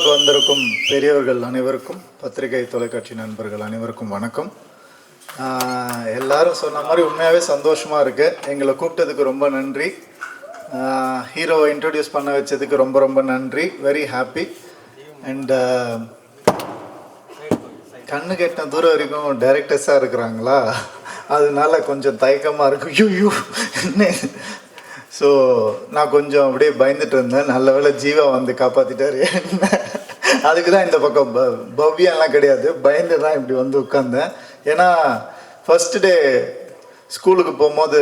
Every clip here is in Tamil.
விழாவுக்கு வந்திருக்கும் பெரியவர்கள் அனைவருக்கும், பத்திரிகை தொலைக்காட்சி நண்பர்கள் அனைவருக்கும் வணக்கம். எல்லாரும் சொன்ன மாதிரி உண்மையாகவே சந்தோஷமாக இருக்குது. எங்களை கூப்பிட்டதுக்கு ரொம்ப நன்றி. ஹீரோவை இன்ட்ரடியூஸ் பண்ண வச்சதுக்கு ரொம்ப ரொம்ப நன்றி. Very happy. அண்ட் கண்ணு கெட்டின தூரம் வரைக்கும் டைரக்டர்ஸாக இருக்கிறாங்களா, அதனால கொஞ்சம் தயக்கமாக இருக்கும். யூ ஸோ நான் கொஞ்சம் அப்படியே பயந்துட்டு இருந்தேன். நல்ல வேளை ஜீவா வந்து காப்பாற்றிட்டாரு. அதுக்கு தான் இந்த பக்கம் பவ்யெல்லாம் கிடையாது, பயந்து தான் இப்படி வந்து உட்காந்தேன். ஏன்னா ஃபஸ்ட்டு டே ஸ்கூலுக்கு போகும்போது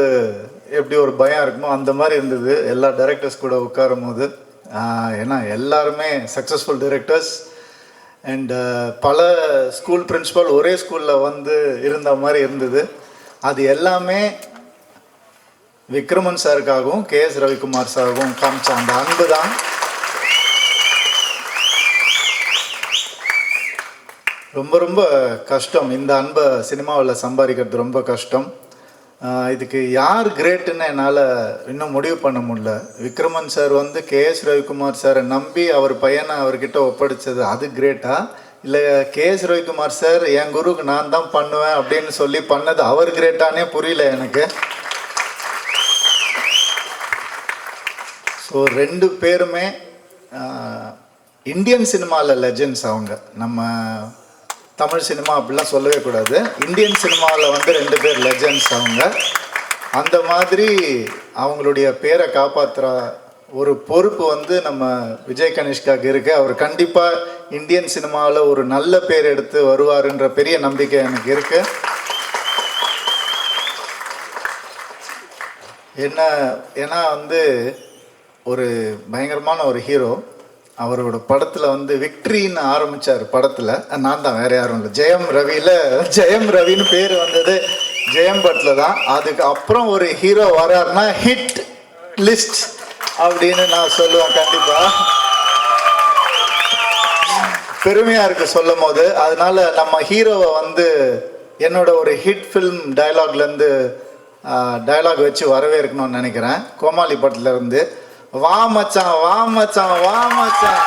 எப்படி ஒரு பயம் இருக்குமோ அந்த மாதிரி இருந்தது எல்லா டைரக்டர்ஸ் கூட உட்காரும் போது. ஏன்னா எல்லாருமே சக்ஸஸ்ஃபுல் டைரக்டர்ஸ் அண்டு பல ஸ்கூல் பிரின்சிபால் ஒரே ஸ்கூலில் வந்து இருந்த மாதிரி இருந்தது. அது எல்லாமே விக்ரமன் சாருக்காகவும் KS ரவிக்குமார் சாருக்கும் காமிச்ச அந்த அன்பு தான். ரொம்ப ரொம்ப கஷ்டம். இந்த அன்பை சினிமாவில் சம்பாதிக்கிறது ரொம்ப கஷ்டம். இதுக்கு யார் கிரேட்டுன்னு என்னால் இன்னும் முடிவு பண்ண முடியல. விக்ரமன் சார் வந்து KS ரவிக்குமார் சாரை நம்பி அவர் பையனை அவர்கிட்ட ஒப்படைச்சது அது கிரேட்டா, இல்லை KS ரவிக்குமார் சார் என் குருக்கு நான் தான் பண்ணுவேன் அப்படின்னு சொல்லி பண்ணது அவர் கிரேட்டானே புரியல எனக்கு. ஸோ ரெண்டு பேருமே இந்தியன் சினிமாவில் லெஜெண்ட்ஸ். அவங்க நம்ம தமிழ் சினிமா அப்படிலாம் சொல்லவே கூடாது. இந்தியன் சினிமாவில் வந்து ரெண்டு பேர் லெஜெண்ட்ஸ் அவங்க. அந்த மாதிரி அவங்களுடைய பேரை காப்பாற்றுற ஒரு பொறுப்பு வந்து நம்ம விஜய் கணேஷ்காக்கு இருக்குது. அவர் கண்டிப்பாக இந்தியன் சினிமாவில் ஒரு நல்ல பேர் எடுத்து வருவாருன்ற பெரிய நம்பிக்கை எனக்கு இருக்குது. ஏன்னா வந்து ஒரு பயங்கரமான ஒரு ஹீரோ. அவரோட படத்தில் வந்து விக்ட்ரின்னு ஆரம்பித்தார். படத்தில் நான் தான், வேறு யாரும் இல்லை. ஜெயம் ரவின்னு பேர் வந்தது ஜெயம் பட்டில் தான். அதுக்கு அப்புறம் ஒரு ஹீரோ வராருன்னா ஹிட் லிஸ்ட் அப்படின்னு நான் சொல்லுவேன். கண்டிப்பாக பெருமையாக இருக்குது சொல்லும் போது. அதனால நம்ம ஹீரோவை வந்து என்னோட ஒரு ஹிட் ஃபில்ம் டைலாக்லேருந்து டைலாக் வச்சு வரவேற்கணும்னு நினைக்கிறேன். கோமாளி படத்துலேருந்து வா மச்சான் வா மச்சான் வா மச்சான்,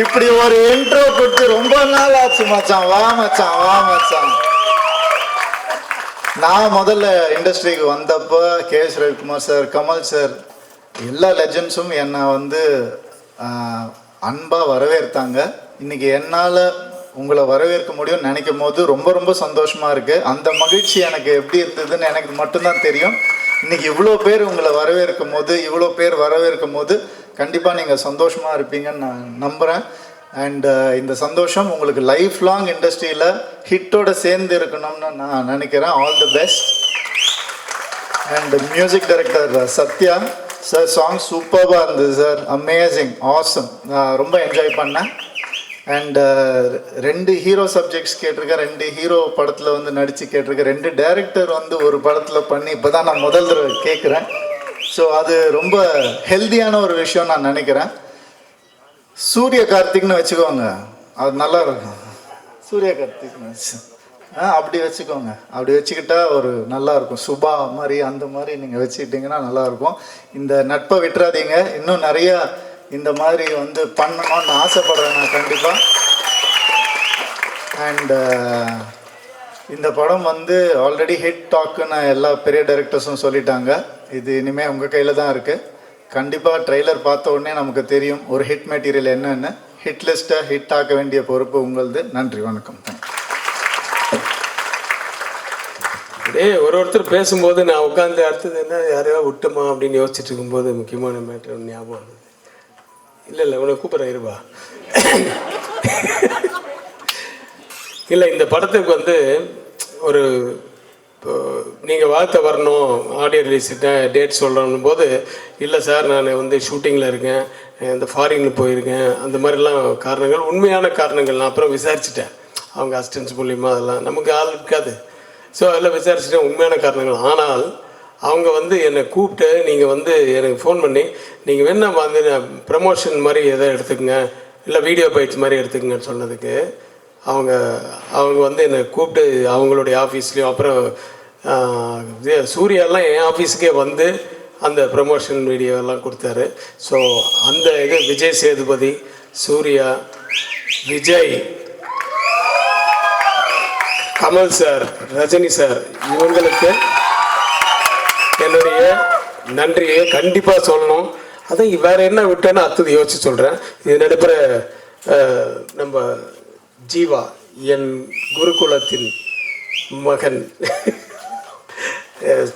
இப்படி ஒரு இன்ட்ரோ கொடுத்து ரொம்ப நாள் ஆச்சு மச்சான். வா மச்சான் வா மச்சான். நான் முதல்ல இண்டஸ்ட்ரிக்கு வந்தப்போ KS Ravikumar sir, Kamal sir, எல்லா லெஜண்ட்ஸும் என்னை வந்து அன்பாக வரவேற்றாங்க. இன்றைக்கி என்னால் உங்களை வரவேற்க முடியும்னு நினைக்கும் போது ரொம்ப ரொம்ப சந்தோஷமாக இருக்குது. அந்த மகிழ்ச்சி எனக்கு எப்படி இருந்ததுன்னு எனக்கு மட்டும்தான் தெரியும். இன்றைக்கி இவ்வளோ பேர் உங்களை வரவேற்கும் போது கண்டிப்பாக நீங்கள் சந்தோஷமாக இருப்பீங்கன்னு நான் நம்புகிறேன். அண்ட் இந்த சந்தோஷம் உங்களுக்கு லைஃப் லாங் இண்டஸ்ட்ரியில் ஹிட்டோட சேர்ந்து இருக்கணும்னு நான் நினைக்கிறேன். All the best. And music director Sathya sir, song சூப்பராக இருந்தது சார். Amazing, awesome. நான் ரொம்ப என்ஜாய் பண்ணேன். அண்ட் 2 ஹீரோ சப்ஜெக்ட்ஸ் கேட்டிருக்கேன். 2 ஹீரோ படத்தில் வந்து நடித்து கேட்டிருக்கேன். 2 டைரக்டர் வந்து ஒரு படத்தில் பண்ணி இப்போ தான் நான் முதல் தடவை கேட்குறேன். ஸோ அது ரொம்ப ஹெல்தியான ஒரு விஷயம் நான் நினைக்கிறேன். சூரிய கார்த்திக்னு வச்சுக்கோங்க, அது நல்லா இருக்கும். சூரிய கார்த்திக்னு அப்படி வச்சுக்கோங்க. அப்படி வச்சுக்கிட்டா ஒரு நல்லாயிருக்கும். சுபா மாதிரி அந்த மாதிரி நீங்கள் வச்சுக்கிட்டிங்கன்னா நல்லாயிருக்கும். இந்த நட்பை விட்டுறாதீங்க. இன்னும் நிறையா இந்த மாதிரி வந்து பண்ணணும்னு ஆசைப்படுறேன் நான் கண்டிப்பாக. அண்டு இந்த படம் வந்து ஆல்ரெடி ஹிட் டாக்குன்னு எல்லா பெரிய டைரக்டர்ஸும் சொல்லிட்டாங்க. இது இனிமேல் உங்கள் கையில் தான் இருக்குது. கண்டிப்பாக ட்ரெய்லர் பார்த்த உடனே நமக்கு தெரியும் ஒரு ஹிட் மெட்டீரியல் என்னென்னு. ஹிட் லிஸ்ட்டை ஹிட் ஆக்க வேண்டிய பொறுப்பு உங்களது. நன்றி, வணக்கம். ஒருத்தர் பேசும்போது நான் உட்காந்து அடுத்தது என்ன யாரையா விட்டுமா அப்படின்னு யோசிச்சுட்டு இருக்கும்போது முக்கியமான மேட்டர் ஞாபகம் வந்தது. இல்லை உன்னை கூப்பிட்றேன் இருவா. இல்லை, இந்த படத்துக்கு வந்து ஒரு நீங்கள் வாழ்த்த வரணும், ஆடியோ ரிலீஸ் டேட் சொல்லணும் போது, இல்லை சார் நான் வந்து ஷூட்டிங்கில் இருக்கேன், இந்த ஃபாரினில் போயிருக்கேன், அந்த மாதிரிலாம் காரணங்கள், உண்மையான காரணங்கள் நான் அப்புறம் விசாரிச்சுட்டேன். அவங்க அசிஸ்டன்ஸ் மூலிமா அதெல்லாம் நமக்கு ஆள் இருக்காது. ஸோ அதெல்லாம் விசாரிச்சுட்டேன், உண்மையான காரணங்கள். ஆனால் அவங்க வந்து என்னை கூப்பிட்டு நீங்கள் வந்து எனக்கு ஃபோன் பண்ணி நீங்கள் வேணா வந்து ப்ரமோஷன் மாதிரி எதை எடுத்துக்கங்க, இல்லை வீடியோ பைட்ஸ் மாதிரி எடுத்துக்கங்கன்னு சொன்னதுக்கு அவங்க வந்து என்னை கூப்பிட்டு அவங்களுடைய ஆஃபீஸ்லேயும் அப்புறம் சூர்யாலாம் என் ஆஃபீஸுக்கே வந்து அந்த ப்ரமோஷன் வீடியோ எல்லாம் கொடுத்தாரு. ஸோ அந்த இது விஜய் சேதுபதி, சூர்யா, விஜய், கமல் சார், ரஜினி சார், இவங்களுக்கு என்னுடைய நன்றியை கண்டிப்பாக சொல்லணும். அதான் வேற என்ன விட்டேன்னு அடுத்தது யோசிச்சு சொல்கிறேன். இது நடுப்புற நம்ம ஜீவா, என் குருகுலத்தின் மகன்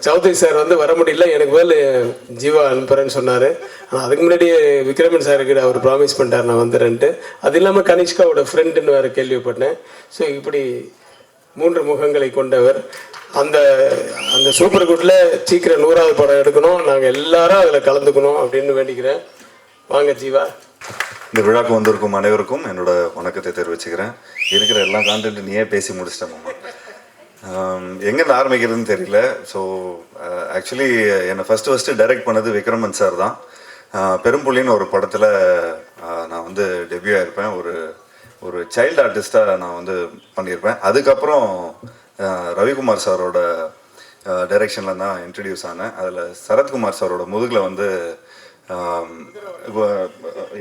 சௌத்ரி சார் வந்து வர முடியல, எனக்கு மேலே ஜீவா அனுப்புகிறேன்னு சொன்னார். ஆனால் அதுக்கு முன்னாடியே விக்ரமன் சார்கிட்ட அவர் ப்ராமிஸ் பண்ணிட்டார் நான் வந்துடுறேன்ட்டு. அது இல்லாமல் கனிஷ்காவோட ஃப்ரெண்டுன்னு வேறு கேள்விப்பட்டேன். ஸோ இப்படி 3 முகங்களை கொண்டவர். அந்த அந்த சூப்பர் குட்டில் சீக்கிரம் 100வது படம் எடுக்கணும், நாங்கள் எல்லாரும் அதில் கலந்துக்கணும் அப்படின்னு வேண்டிக்கிறேன். வாங்க ஜீவா. இந்த விழாக்கு வந்திருக்கும் அனைவருக்கும் என்னோட வணக்கத்தை தெரிவிச்சுக்கிறேன். இருக்கிற எல்லா கான்டென்ட் நீயே பேசி முடிச்சிட்டேன் மாமா. எங்கேருந்து ஆரம்பிக்கிறதுன்னு தெரியல. ஸோ ஆக்சுவலி என்னை ஃபஸ்ட்டு டைரக்ட் பண்ணது விக்ரமன் சார் தான். பெரும்புள்ளின்னு ஒரு படத்தில் நான் வந்து டெபியூ ஆகிருப்பேன். ஒரு சைல்டு ஆர்டிஸ்டாக நான் வந்து பண்ணியிருப்பேன். அதுக்கப்புறம் ரவிக்குமார் சாரோட டைரெக்ஷனில் தான் இன்ட்ரடியூஸ் ஆனேன். அதில் சரத்குமார் சாரோட முதுகில் வந்து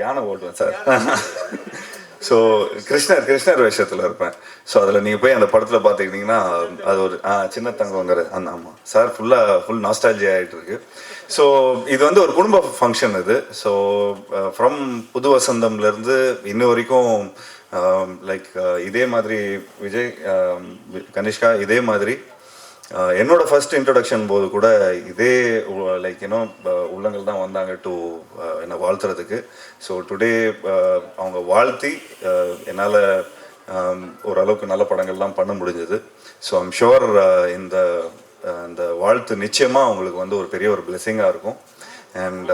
யானை ஓட்டுவேன் சார். ஸோ கிருஷ்ணர் வேஷத்தில் இருப்பேன். ஸோ அதில் நீங்கள் போய் அந்த படத்தில் பார்த்துக்கிட்டிங்கன்னா அது ஒரு சின்ன தங்கங்கிற அந்த ஆமாம் சார் ஃபுல் நாஸ்டாலஜி ஆகிட்டு இருக்கு. ஸோ இது வந்து ஒரு குடும்ப ஃபங்க்ஷன் இது. ஸோ ஃப்ரம் புது வசந்தம்லேருந்து இன்ன வரைக்கும் லைக் இதே மாதிரி விஜய், கனிஷ்கா இதே மாதிரி என்னோட ஃபர்ஸ்ட் இன்ட்ரொடக்ஷன் போது கூட இதே லைக் உள்ளங்கள் தான் வந்தாங்க டு என்னை வாழ்த்துறதுக்கு. ஸோ டுடே அவங்க வாழ்த்தி என்னால் ஓரளவுக்கு நல்ல படங்கள்லாம் பண்ண முடிஞ்சது. ஸோ ஐம் ஷுவர் இந்த வாழ்த்து நிச்சயமாக அவங்களுக்கு வந்து ஒரு பெரிய ஒரு பிளெஸிங்காக இருக்கும். And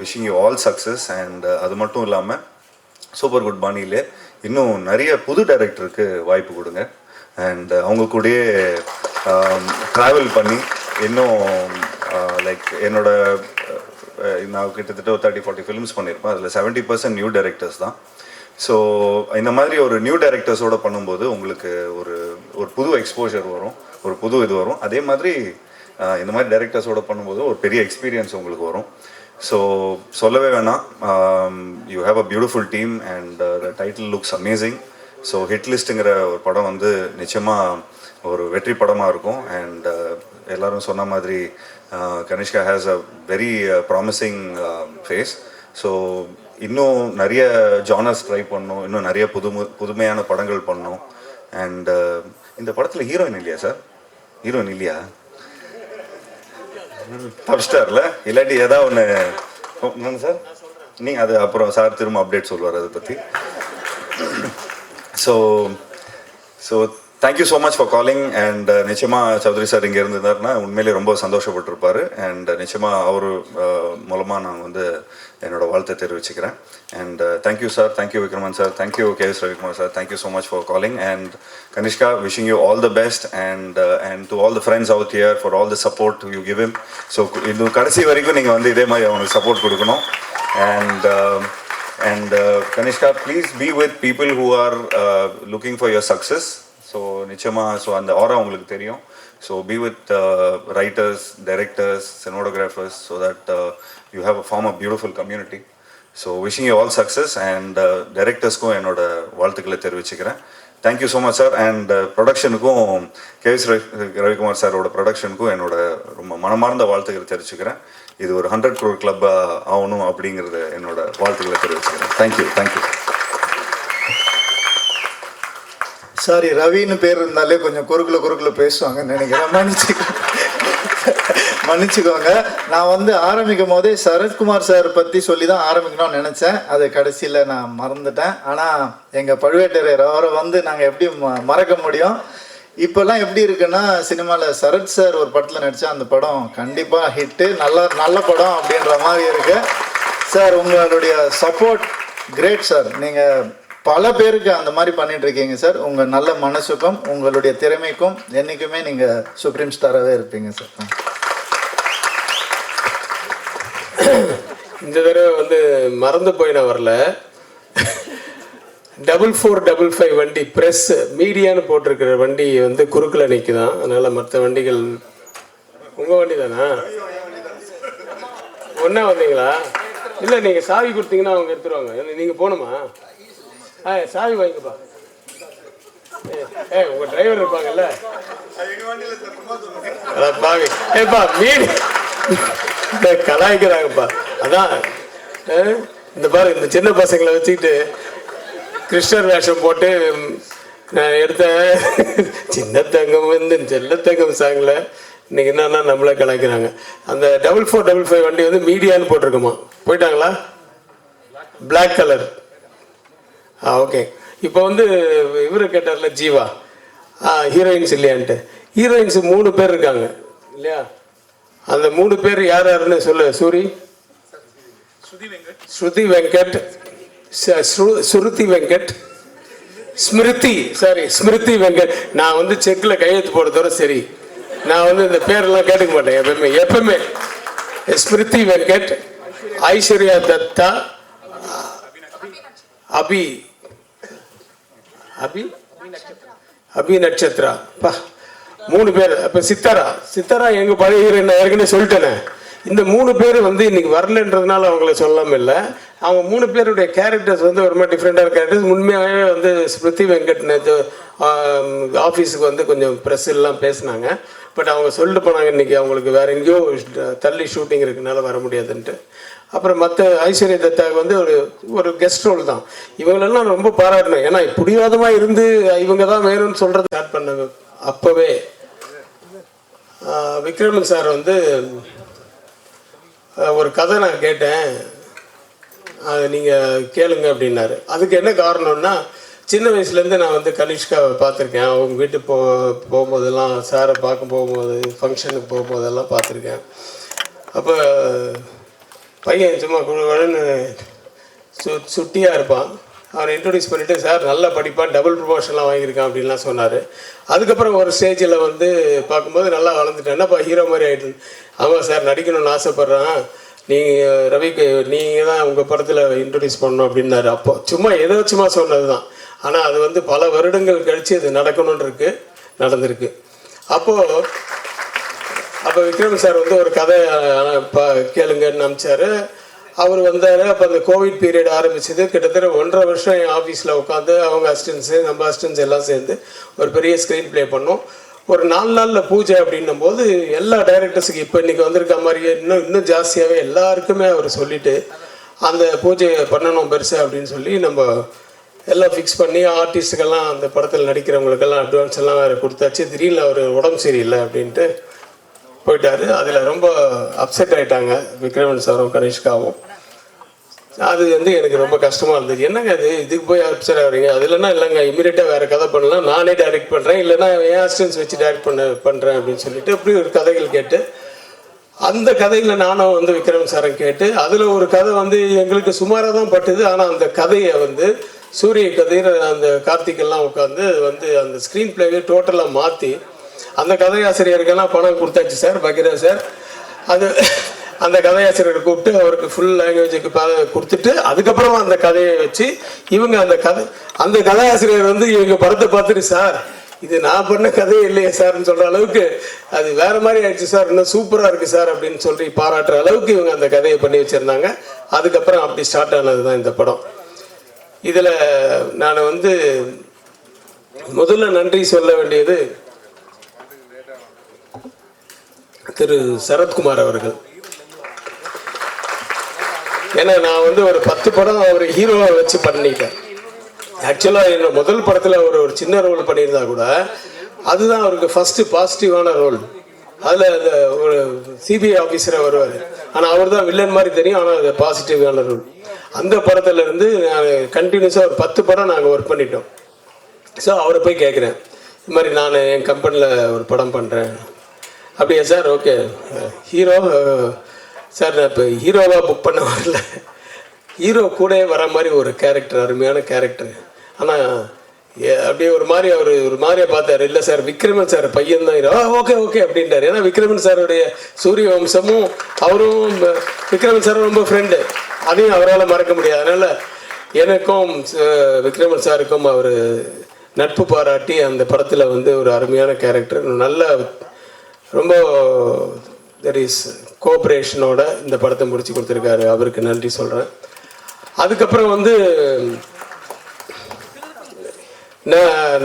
wishing you all success. And அது மட்டும் இல்லாமல் சூப்பர் குட் பாணியிலே இன்னும் நிறைய புது டைரக்டருக்கு வாய்ப்பு கொடுங்க. அண்ட் அவங்க கூடயே ட்ராவல் பண்ணி இன்னும் லைக் என்னோட நான் கிட்டத்தட்ட ஒரு 30-40 ஃபிலிம்ஸ் பண்ணியிருப்பேன். அதில் 70% நியூ டைரக்டர்ஸ் தான். ஸோ இந்த மாதிரி ஒரு நியூ டைரக்டர்ஸோடு பண்ணும்போது உங்களுக்கு ஒரு புது எக்ஸ்போஜர் வரும், ஒரு புது இது வரும். அதே மாதிரி இந்த மாதிரி டைரக்டர்ஸோடு பண்ணும்போது ஒரு பெரிய எக்ஸ்பீரியன்ஸ் உங்களுக்கு வரும். ஸோ சொல்லவே வேணாம், you have a beautiful team and the title looks amazing. So hit லிஸ்ட்டுங்கிற ஒரு படம் வந்து நிச்சயமாக ஒரு வெற்றி படமாக இருக்கும். அண்ட் எல்லோரும் சொன்ன மாதிரி Kanishka has a very promising phase. So இன்னும் நிறைய ஜானர்ஸ் ட்ரை பண்ணணும், இன்னும் நிறைய புதுமையான படங்கள் பண்ணணும். அண்ட் இந்த படத்தில் ஹீரோயின் இல்லையா சார்? ஹீரோயின் இல்லையா? தப்பிச்சிட்டார்ல, இல்லாட்டி ஏதாவது ஒன்று என்னங்க சார்? நீங்கள் அது அப்புறம் சார் திரும்ப அப்டேட் சொல்லுவார் அதை பற்றி. So thank you so much for calling. And நிச்சயமாக சௌத்ரி சார் இங்கே இருந்திருந்தாருன்னா உண்மையிலே ரொம்ப சந்தோஷப்பட்டிருப்பார். அண்ட் நிச்சயமாக அவர் மூலமாக நான் வந்து என்னோட வாழ்த்தை தெரிவிச்சுக்கிறேன். And thank you sir, thank you Vikraman sir, thank you KS Ravikumar sir, thank you so much for calling. And Kanishka, wishing you all the best. And to all the friends out here for all the support you give him. So இது கடைசி வரைக்கும் நீங்கள் வந்து இதே மாதிரி அவனுக்கு சப்போர்ட் கொடுக்கணும். And Kanishka, please be with people who are looking for your success. So நிச்சயமா ஸோ அந்த ஆரா உங்களுக்கு தெரியும். So be with writers, directors, cinematographers so that you have a form of beautiful community. So wishing you all success. And directorsக்கும் என்னோட வாழ்த்துக்களை தெரிவிச்சுக்கிறேன். Thank you so much sir. And ப்ரொடக்ஷனுக்கும் கேஎஸ் ரவிக்குமார் சாரோட ப்ரொடக்ஷனுக்கும் என்னோட ரொம்ப மனமார்ந்த வாழ்த்துக்களை தெரிவிச்சுக்கிறேன். இது ஒரு 100 crore கிளப் ஆகணும் அப்படிங்கிறத என்னோட வாழ்த்துக்களை தெரிவிச்சுக்கிறேன். தேங்க்யூ. சாரி, ரவின்னு பேர் இருந்தாலே கொஞ்சம் குறுக்குல பேசுவாங்கன்னு நினைக்கிறேன், மன்னிச்சுக்கோங்க. நான் வந்து ஆரம்பிக்கும் போதே சரத்குமார் சார் பற்றி சொல்லி தான் ஆரம்பிக்கணும்னு நினச்சேன். அது கடைசியில் நான் மறந்துட்டேன். ஆனால் எங்கள் பழுவேட்டரையர் அவரை வந்து நாங்கள் எப்படி மறக்க முடியும்? இப்போல்லாம் எப்படி இருக்குன்னா, சினிமாவில் சரத் சார் ஒரு படத்தில் நடித்தா அந்த படம் கண்டிப்பாக ஹிட்டு, நல்ல படம் அப்படின்ற மாதிரி இருக்கு. சார் உங்களுடைய சப்போர்ட் கிரேட் சார். நீங்கள் பல பேருக்கு அந்த மாதிரி பண்ணிட்டு இருக்கீங்க சார். உங்கள் நல்ல மனசுக்கும் உங்களுடைய திறமைக்கும் என்றைக்குமே நீங்கள் சுப்ரீம் ஸ்டாராகவே இருப்பீங்க சார். இந்த தடவை வந்து மறந்து போய் நான் வரல. 4455 வண்டி ப்ரெஸ் மீடியான்னு போட்டிருக்கிற வண்டி வந்து குறுக்கில் நிற்குதான். அதனால் மற்ற வண்டிகள் உங்கள் வண்டி தானா? ஒன்றா வந்தீங்களா? இல்லை, நீங்கள் சாவி கொடுத்தீங்கன்னா அவங்க எடுத்துருவாங்க. நீங்கள் போகணுமா? சாவி வாங்கிக்கப்பா. உங்கள் டிரைவர் இருப்பாங்கல்ல. பாவி ஏப்பா மீன் கலாய்க்கிறாங்கப்பா. அதான் இந்த பாரு, இந்த சின்ன பசங்களை வச்சுக்கிட்டு கிருஷ்ணர் வேஷம் போட்டு நான் எடுத்த சின்ன தங்கம் வந்து செல்ல தங்கம் சாங்கில் இன்னைக்கு என்னன்னா நம்மளே கலாய்க்கிறாங்க. அந்த 4455 வண்டி வந்து மீடியான்னு போட்டிருக்குமா? போயிட்டாங்களா? Black colour. ஓகே. இப்போ வந்து இவரு கேட்டார்ல ஜீவா, ஹீரோயின்ஸ் இல்லையான்ட்டு. ஹீரோயின்ஸ் 3 பேர் இருக்காங்க இல்லையா? அந்த 3 பேர் யார் யாருன்னு சொல்லு. ஸ்ருதி வெங்கட், ஸ்ருதி வெங்கட், ஸ்மிருதி வெங்கட். நான் வந்து செக்கில் கையெழுத்து போடுறதோட சரி, நான் வந்து இந்த பேரெல்லாம் கேட்டுக்க மாட்டேன் எப்பவுமே. ஸ்மிருதி வெங்கட், ஐஸ்வர்யா தத்தா, அபி நட்சத்திரா. 3 பேர். அப்போ சித்தாரா எங்க பழைய ஹீரோயின் ஏற்கனவே சொல்லிட்டேனே. இந்த 3 பேர் வந்து இன்னைக்கு வரலன்றதுனால அவங்கள சொல்லாமல் இல்லை. அவங்க 3 பேருடைய கேரக்டர்ஸ் வந்து ஒரு மாதிரி டிஃப்ரெண்டான கேரக்டர்ஸ். உண்மையாகவே வந்து ஸ்மிருதி வெங்கட் நேற்று ஆஃபீஸுக்கு வந்து கொஞ்சம் ப்ரெஸ் எல்லாம் பேசினாங்க. பட் அவங்க சொல்லிட்டு போனாங்க இன்னைக்கு அவங்களுக்கு வேற எங்கேயோ தள்ளி ஷூட்டிங் இருக்குனால வர முடியாதுன்ட்டு. அப்புறம் மற்ற ஐஸ்வர்யா தத்தாவுக்கு வந்து ஒரு கெஸ்ட் ரோல் தான். இவங்களெல்லாம் ரொம்ப பாராட்டணும். ஏன்னா பிடிவாதமாக இருந்து இவங்க தான் வேணும்னு சொல்கிறது ஸ்டார்ட் பண்ண அப்போவே விக்ரமன் சார் வந்து ஒரு கதை நான் கேட்டேன், அதை நீங்கள் கேளுங்க அப்படின்னாரு. அதுக்கு என்ன காரணம்னா, சின்ன வயசுலேருந்து நான் வந்து கனிஷ்காவை பார்த்துருக்கேன். அவங்க வீட்டுக்கு போகும்போதெல்லாம், சாரை பார்க்க போகும்போது, ஃபங்க்ஷனுக்கு போகும்போதெல்லாம் பார்த்துருக்கேன். அப்போ பையன் சும்மா குழுன்னு சுட்டியாக இருப்பான். அவனை இன்ட்ரடியூஸ் பண்ணிவிட்டு, சார் நல்லா படிப்பான், டபுள் ப்ரொமோஷன்லாம் வாங்கியிருக்கான் அப்படின்லாம் சொன்னார். அதுக்கப்புறம் ஒரு ஸ்டேஜில் வந்து பார்க்கும்போது நல்லா வளர்ந்துட்டேன். என்னப்பா ஹீரோ மாதிரி ஆகிட்டு. ஆமாம் சார், நடிக்கணும்னு ஆசைப்பட்றேன், நீங்கள் ரவிக்கு நீங்கள் தான் உங்கள் படத்தில் இன்ட்ரடியூஸ் பண்ணணும் அப்படின்னாரு. அப்போ சும்மா சொன்னது தான். ஆனால் அது வந்து பல வருடங்கள் கழித்து அது நடக்கணுன்னு நடந்திருக்கு. அப்போ விக்ரம் சார் வந்து ஒரு கதை கேளுங்கன்னு அனுப்பிச்சார். அவர் வந்தார். அப்போ அந்த கோவிட் பீரியட் ஆரம்பிச்சது. கிட்டத்தட்ட 1.5 வருஷம் என் ஆஃபீஸில் உட்காந்து அவங்க அசிஸ்டன்ஸு நம்ம அசிஸ்டன்ஸ் எல்லாம் சேர்ந்து ஒரு பெரிய ஸ்க்ரீன் ப்ளே பண்ணோம். ஒரு 4 நாளில் பூஜை அப்படின்னும் போது எல்லா டைரக்டர்ஸுக்கு இப்போ இன்றைக்கி வந்திருக்க மாதிரியே இன்னும் ஜாஸ்தியாகவே எல்லாருக்குமே அவர் சொல்லிவிட்டு அந்த பூஜையை பண்ணணும் பெருசு அப்படின்னு சொல்லி நம்ம எல்லாம் ஃபிக்ஸ் பண்ணி ஆர்டிஸ்ட்டுக்கெல்லாம் அந்த படத்தில் நடிக்கிறவங்களுக்கெல்லாம் அட்வான்ஸ் எல்லாம் வேறு கொடுத்தாச்சு. திடீர்னு அவர் உடம்பு சரியில்லை அப்படின்ட்டு போயிட்டார். அதில் ரொம்ப அப்செட் ஆகிட்டாங்க விக்ரமன் சாரும் கனிஷ்காவும். அது வந்து எனக்கு ரொம்ப கஷ்டமாக இருந்தது. என்னங்க அது இதுக்கு போய் அப்செட் ஆகிறீங்க? அது இல்லைன்னா இல்லைங்க இமீடியட்டாக வேறு கதை பண்ணலாம், நானே டைரக்ட் பண்ணுறேன், இல்லைன்னா என் அசிஸ்டன்ஸ் வச்சு டைரக்ட் பண்ணுறேன் அப்படின்னு சொல்லிட்டு அப்படி ஒரு கதைகள் கேட்டு, அந்த கதையில் நானும் வந்து விக்ரம் சாரை கேட்டு, அதில் ஒரு கதை வந்து எங்களுக்கு சுமாராக தான் பட்டுது. ஆனால் அந்த கதையை வந்து சூரிய கதையில் அந்த கார்த்திகெல்லாம் உட்காந்து வந்து அந்த ஸ்க்ரீன் பிளேவே டோட்டலாக மாற்றி அந்த கதையாசிரியருக்கெல்லாம் பணம் கொடுத்தாச்சு சார், பகிரா சார். அந்த கதையாசிரியரை கூப்பிட்டு அவருக்கு ஃபுல் லாங்குவேஜுக்கு கொடுத்துட்டு அதுக்கப்புறமா அந்த கதையை வச்சு இவங்க அந்த கதையாசிரியர் வந்து இவங்க படத்தை பார்த்துட்டு, சார் இது நான் பண்ண கதையே இல்லையே சார்ன்னு சொல்கிற அளவுக்கு அது வேறு மாதிரி ஆயிடுச்சு சார், இன்னும் சூப்பராக இருக்குது சார் அப்படின்னு சொல்லி பாராட்டுற அளவுக்கு இவங்க அந்த கதையை பண்ணி வச்சுருந்தாங்க. அதுக்கப்புறம் அப்படி ஸ்டார்ட் ஆனது தான் இந்த படம். இதில் நான் வந்து முதல்ல நன்றி சொல்ல வேண்டியது திரு சரத்குமார் அவர்கள். ஏன்னா நான் வந்து ஒரு 10 படம் அவர் ஹீரோவை வச்சு பண்ணிட்டேன். ஆக்சுவலாக என்னோட முதல் படத்தில் அவர் ஒரு சின்ன ரோல் பண்ணியிருந்தா கூட அதுதான் அவருக்கு ஃபஸ்ட்டு பாசிட்டிவான ரோல். அதில் அந்த ஒரு சிபிஐ ஆஃபீஸராக வருவார். ஆனால் அவர் தான் வில்லன் மாதிரி தெரியும், ஆனால் அது பாசிட்டிவான ரோல். அந்த படத்துலேருந்து நான் கண்டினியூஸாக ஒரு 10 படம் நாங்கள் ஒர்க் பண்ணிட்டோம். ஸோ அவரை போய் கேட்குறேன், இது மாதிரி நான் என் கம்பெனியில் ஒரு படம் பண்ணுறேன். அப்படியா சார், ஓகே. ஹீரோ சார், நான் இப்போ ஹீரோவாக புக் பண்ண வரல, ஹீரோ கூட வர மாதிரி ஒரு கேரக்டர், அருமையான கேரக்டர். ஆனால் அப்படியே ஒரு மாதிரி அவர் ஒரு மாதிரியா பார்த்தாரு. இல்லை சார், விக்ரமன் சார் பையன் தான் ஹீரோ. ஓகே ஓகே அப்படின்ட்டார். ஏன்னா விக்ரமன் சாருடைய சூரிய வம்சமும் அவரும் விக்ரமன் சாரும் ரொம்ப ஃப்ரெண்டு, அதையும் அவரால் மறக்க முடியாது. அதனால் எனக்கும் விக்ரமன் சாருக்கும் அவர் நட்பு பாராட்டி அந்த படத்தில் வந்து ஒரு அருமையான கேரக்டர், நல்ல ரொம்ப தட் இஸ் கோஆப்ரேஷனோட இந்த படத்தை முடிச்சு கொடுத்துருக்காரு. அவருக்கு நன்றி சொல்கிறேன். அதுக்கப்புறம் வந்து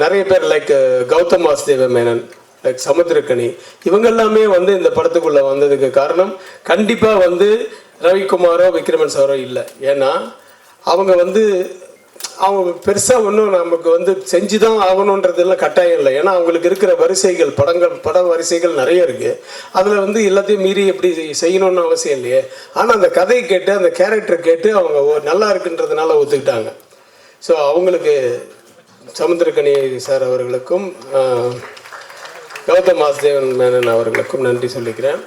நிறைய பேர் லைக் கௌதம் வாசுதேவ மேனன், லைக் சமுத்திரக்கனி, இவங்க எல்லாமே வந்து இந்த படத்துக்குள்ளே வந்ததுக்கு காரணம் கண்டிப்பாக வந்து ரவிக்குமாரோ விக்ரமன் சாரோ இல்லை. ஏன்னா அவங்க வந்து அவங்க பெருசாக ஒன்றும் நமக்கு வந்து செஞ்சு தான் ஆகணுன்றதெல்லாம் கட்டாயம் இல்லை. ஏன்னா அவங்களுக்கு இருக்கிற வரிசைகள் பட வரிசைகள் நிறைய இருக்குது. அதில் வந்து எல்லாத்தையும் மீறி எப்படி செய்யணும்னு அவசியம் இல்லையே. ஆனால் அந்த கதையை கேட்டு அந்த கேரக்டர் கேட்டு அவங்க நல்லா இருக்குன்றதுனால ஒத்துக்கிட்டாங்க. ஸோ அவங்களுக்கு சமுத்திரக்கனி சார் அவர்களுக்கும் கௌதம் வாசுதேவன் மேனன் அவர்களுக்கும் நன்றி சொல்லிக்கிறேன்.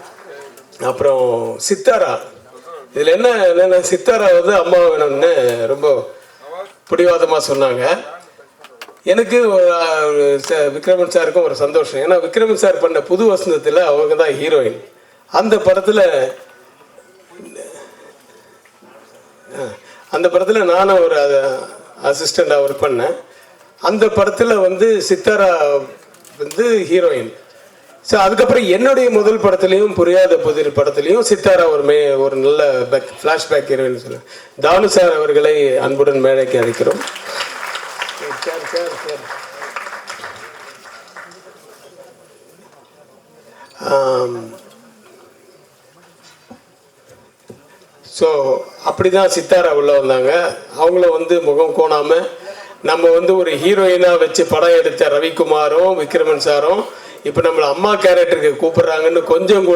அப்புறம் சித்தாரா, இதில் என்னென்ன சித்தாரா வந்து அம்மா வேணும்னு ரொம்ப பிடிவாதமாக சொன்னாங்க. எனக்கு விக்ரமன் சாருக்கும் ஒரு சந்தோஷம். ஏன்னா விக்ரமன் சார் பண்ண புது வசந்தத்தில் அவங்க தான் ஹீரோயின். அந்த படத்தில் நானும் ஒரு அசிஸ்டண்டாக ஒர்க் பண்ணேன். அந்த படத்தில் வந்து சித்தாரா வந்து ஹீரோயின். ஸோ அதுக்கப்புறம் என்னுடைய முதல் படத்துலையும் புரியாத புதிர் படத்துலையும் சித்தாரா ஒரு நல்ல ஃப்ளாஷ்பேக் ஹீரோயின் சொல்லுவேன். தானு சார் அவர்களை அன்புடன் மேடைக்கு அழைக்கிறோம். ஸோ அப்படி தான் சித்தாரா உள்ளே வந்தாங்க. அவங்கள வந்து முகம் கோணாமல் நம்ம வந்து ஒரு ஹீரோயினாக வச்சு படம் எடுத்த ரவிக்குமாரும் விக்ரமன் சாரும் இப்போ நம்மளை அம்மா கேரக்டருக்கு கூப்பிட்றாங்கன்னு கொஞ்சம்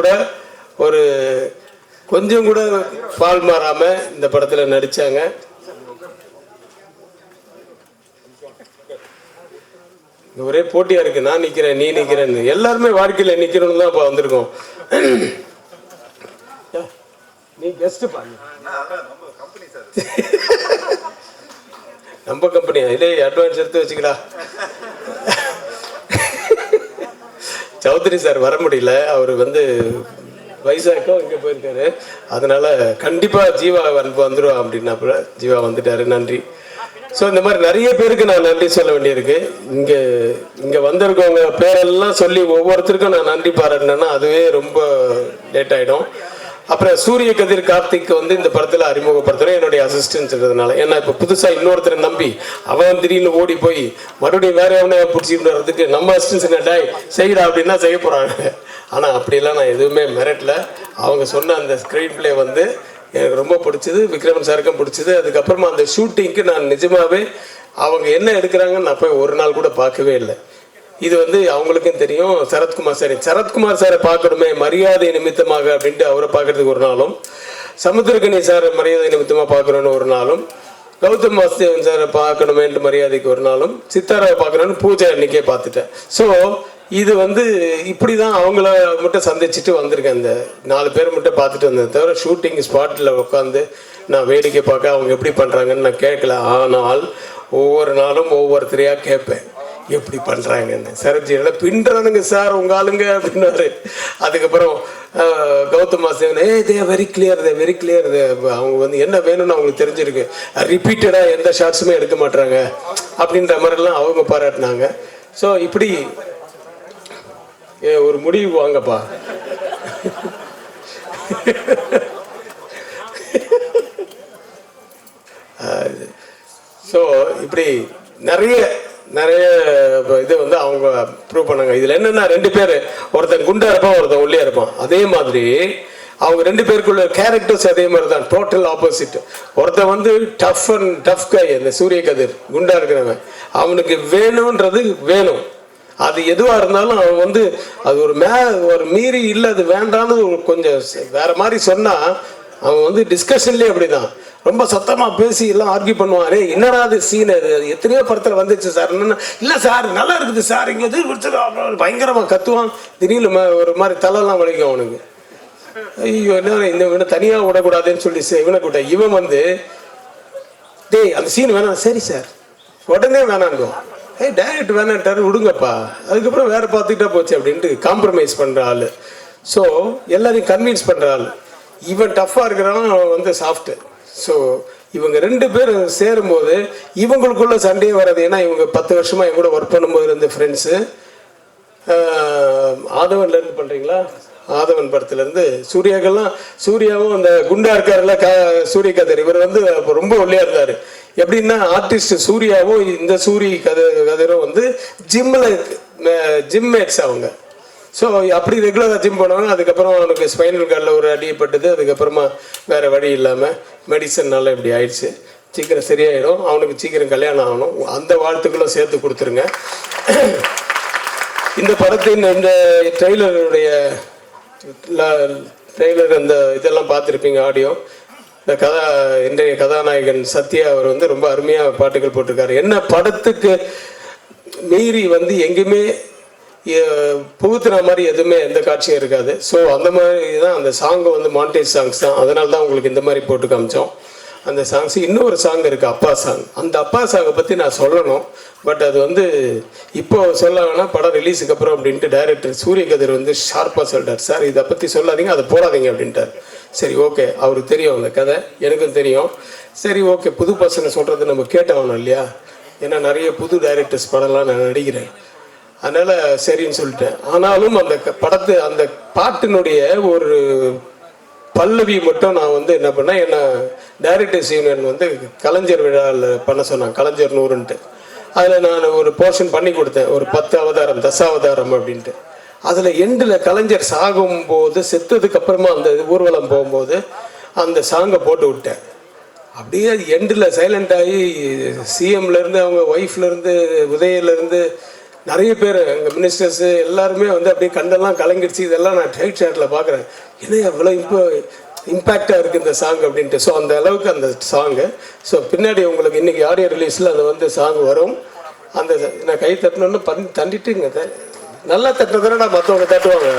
கூட பால் மாறாமல் இந்த படத்தில் நடித்தாங்க. ஒரே போட்டியாக இருக்குது. நான் நிற்கிறேன், நீ நிற்கிறேன்னு. எல்லாருமே வாழ்க்கையில் நிற்கணும்னு தான் இப்போ வந்திருக்கோம். நீ கெஸ்ட் பாருங்க. நம்ம கம்பெனியா? இல்லை, அட்வான்ஸ் எடுத்து வச்சுக்கடா. சௌத்ரி சார் வர முடியல. அவர் வந்து வைசாக்கோ இங்கே போயிருக்காரு. அதனால கண்டிப்பாக ஜீவா வந்துடுவா அப்படின்னாப்புல ஜீவா வந்துட்டாரு. நன்றி. ஸோ இந்த மாதிரி நிறைய பேருக்கு நான் நன்றி சொல்ல வேண்டியிருக்கு. இங்கே வந்திருக்கவங்க பேரெல்லாம் சொல்லி ஒவ்வொருத்தருக்கும் நான் நன்றி பாராட்டினேன்னா அதுவே ரொம்ப லேட் ஆகிடும். அப்புறம் சூரிய கதிர் கார்த்திக் வந்து இந்த படத்தில் அறிமுகப்படுத்துகிறேன் என்னுடைய அசிஸ்டன்ஸ்ன்றதுனால. ஏன்னா இப்போ புதுசாக இன்னொருத்தரை நம்பி அவன் திடீர்னு ஓடி போய் மறுபடியும் வேற எவனே பிடிச்சிட்டு வர்றதுக்கு நம்ம அசிஸ்டன்ஸ் டாய் செய்யடா அப்படின்னா செய்ய போகிறாங்க. ஆனால் அப்படிலாம் நான் எதுவுமே மிரட்டல. அவங்க சொன்ன அந்த ஸ்க்ரீன் பிளே வந்து எனக்கு ரொம்ப பிடிச்சது, விக்ரமன் சாருக்கும் பிடிச்சது. அதுக்கப்புறமா அந்த ஷூட்டிங்க்கு நான் நிஜமாகவே அவங்க என்ன எடுக்கிறாங்கன்னு நான் போய் ஒரு நாள் கூட பார்க்கவே இல்லை. இது வந்து அவங்களுக்கும் தெரியும். சரத்குமார் சாரை பார்க்கணுமே மரியாதை நிமித்தமாக அப்படின்ட்டு அவரை பார்க்கறதுக்கு ஒரு நாளும், சமுத்திரக்கனி சார் மரியாதை நிமித்தமாக பார்க்கணுன்னு ஒரு நாளும், கௌதம் வாசுதேவன் சாரை பார்க்கணுமேன்ட்டு மரியாதைக்கு ஒரு நாளும், சித்தாராவை பார்க்கணுன்னு பூஜை அன்னைக்கே பார்த்துட்டேன். ஸோ இது வந்து இப்படி தான் அவங்கள மட்டும் சந்திச்சுட்டு வந்திருக்கேன். இந்த 4 பேர் மட்டும் பார்த்துட்டு வந்தேன். தவிர ஷூட்டிங் ஸ்பாட்டில் உட்காந்து நான் வேடிக்கை பார்க்க அவங்க எப்படி பண்ணுறாங்கன்னு நான் கேட்கல. ஆனால் ஒவ்வொரு நாளும் ஒவ்வொருத்தரையாக கேட்பேன் எப்படி பண்ணுறாங்கன்னு. சரஜியில் பின்றானுங்க சார் உங்கள் ஆளுங்க அப்படின்னாரு. அதுக்கப்புறம் Gautham Vasudevan they very clear அவங்க வந்து என்ன வேணும்னு அவங்களுக்கு தெரிஞ்சிருக்கு. ரிப்பீட்டடாக எந்த ஷார்ட்ஸுமே எடுக்க மாட்டாங்க அப்படின்ற மாதிரிலாம் அவங்க பாராட்டினாங்க. ஸோ இப்படி ஒரு முடிவு வாங்கப்பா. ஸோ இப்படி நிறைய இது வந்து அவங்க ப்ரூவ் பண்ணாங்க. இதில் என்னென்னா 2 பேர், ஒருத்தன் குண்டா இருப்பான், ஒருத்தன் ஒல்லியா இருப்பான். அதே மாதிரி அவங்க 2 பேருக்குள்ள கேரக்டர்ஸ் அதே மாதிரி தான், டோட்டல் ஆப்போசிட். ஒருத்தன் வந்து டஃப் கை, அந்த சூரிய கதிர் குண்டா இருக்கிறவன், அவனுக்கு வேணும்ன்றது வேணும். அது எதுவாக இருந்தாலும் அவன் வந்து அது ஒரு மீறி இல்லை, அது வேண்டான்னு கொஞ்சம் வேற மாதிரி சொன்னால் அவன் வந்து டிஸ்கஷன்லேயே அப்படிதான் ரொம்ப சத்தமாக பேசி எல்லாம் ஆர்கியூ பண்ணுவான். என்னடா அது சீன், அது எத்தனையோ படத்தில் வந்துச்சு சார். என்னன்னா இல்லை சார் நல்லா இருக்குது சார், இங்கே எது பயங்கரமாக கத்துவான். திடீர்னு ஒரு மாதிரி தலைலாம் வலிக்கும் அவனுக்கு. ஐயோ என்ன இவனை தனியாக விடக்கூடாதுன்னு சொல்லி இவனை கூட்ட இவன் வந்து டேய் அந்த சீன் வேணாம், சரி சார் உடனே வேணாங்கும். டைரக்ட் வேணான்ட்டாரு, விடுங்கப்பா, அதுக்கப்புறம் வேற பார்த்துக்கிட்டா போச்சு அப்படின்ட்டு காம்ப்ரமைஸ் பண்ணுற ஆள். ஸோ எல்லாரையும் கன்வின்ஸ் பண்ணுற ஆள். இவன் டஃப்பாக இருக்கிறவன் அவன் வந்து சாஃப்ட்டு. ஸோ இவங்க 2 பேரும் சேரும்போது இவங்களுக்குள்ள சண்டையே வராது. ஏன்னா இவங்க 10 வருஷமாக என் கூட ஒர்க் பண்ணும்போது இருந்த ஃப்ரெண்ட்ஸு. ஆதவன்லேருந்து பண்ணுறீங்களா? ஆதவன் படத்துலேருந்து சூர்யாவும் அந்த குண்டா இருக்காருல்ல சூரிய கதிர், இவர் வந்து ரொம்ப ஒல்லியாக இருந்தார். எப்படின்னா ஆர்டிஸ்ட் சூர்யாவும் இந்த கதிரும் வந்து ஜிம் மேட்ஸ் அவங்க. ஸோ அப்படி ரெகுலராக ஜிம் போனவங்க. அதுக்கப்புறம் அவனுக்கு ஸ்பைனல் கார்டில் ஒரு அடிப்பட்டது. அதுக்கப்புறமா வேறு வழி இல்லாமல் மெடிசன்னால இப்படி ஆயிடுச்சு. சீக்கிரம் சரியாயிடும், அவனுக்கு சீக்கிரம் கல்யாணம் ஆகணும். அந்த வாழ்த்துக்களும் சேர்த்து கொடுத்துருங்க. இந்த படத்தின் இந்த ட்ரெய்லருடைய அந்த இதெல்லாம் பார்த்துருப்பீங்க, ஆடியோ. இந்த இன்றைய கதாநாயகன் சத்யா அவர் வந்து ரொம்ப அருமையாக பாட்டுகள் போட்டிருக்காரு. என்ன படத்துக்கு மீறி வந்து எங்கேயுமே புகுத்துன மாதிரி எதுவுமே எந்த காட்சியும் இருக்காது. ஸோ அந்த மாதிரி தான் அந்த சாங்கை வந்து மாண்டேஜ் சாங்ஸ் தான். அதனால தான் உங்களுக்கு இந்த மாதிரி போட்டு காமிச்சோம். அந்த சாங்ஸ் இன்னொரு சாங் இருக்குது, அப்பா சாங். அந்த அப்பா சாங்கை பற்றி நான் சொல்லணும், பட் அது வந்து இப்போ சொல்ல வேணாம், படம் ரிலீஸுக்கு அப்புறம் அப்படின்ட்டு டைரக்டர் சூரிய கதிர் வந்து ஷார்ப்பாக சொல்லிட்டார். சார் இதை பற்றி சொல்லாதீங்க, அதை போடாதீங்க அப்படின்ட்டார். சரி ஓகே, அவருக்கு தெரியும் அந்த கதை, எனக்கும் தெரியும். சரி ஓகே, புது பசங்க சொல்கிறது நம்ம கேட்டாகணும் இல்லையா? ஏன்னா நிறைய புது டைரக்டர்ஸ் படம்லாம் நான் நடிக்கிறேன், அதனால் சரின்னு சொல்லிட்டேன். ஆனாலும் அந்த அந்த பாட்டினுடைய ஒரு பல்லவி மட்டும் நான் வந்து என்ன பண்ணேன், என்ன டைரக்டர்ஸ் யூனியன் வந்து கலைஞர் விழாவில் பண்ண சொன்னாங்க, கலைஞர் 100ன்ட்டு. அதில் நான் ஒரு போர்ஷன் பண்ணி கொடுத்தேன், ஒரு 10 அவதாரம், தசாவதாரம் அப்படின்ட்டு. அதில் எண்டில் கலைஞர் சாகும்போது செத்ததுக்கு அப்புறமா அந்த ஊர்வலம் போகும்போது அந்த சாங்கை போட்டு விட்டேன். அப்படியே எண்டில் சைலண்ட் ஆகி சிஎம்லேருந்து அவங்க ஒய்ஃப்லேருந்து உதயிலேருந்து நிறைய பேர் எங்கள் மினிஸ்டர்ஸு எல்லாருமே வந்து அப்படியே கண்டெல்லாம் கலங்கிடுச்சு. இதெல்லாம் நான் டைட் ஷேட்டில் பார்க்குறேன், ஏன்னா எவ்வளோ இம்பேக்டாக இருக்குது இந்த சாங் அப்படின்ட்டு. ஸோ அந்த அளவுக்கு அந்த சாங்கு. ஸோ பின்னாடி உங்களுக்கு இன்றைக்கி ஆடியோ ரிலீஸில் அது வந்து சாங் வரும். அந்த நான் கை தட்டணுன்னு தண்டிட்டுங்க, நல்லா தட்டுறதுனா மற்றவங்க தட்டுவாங்க,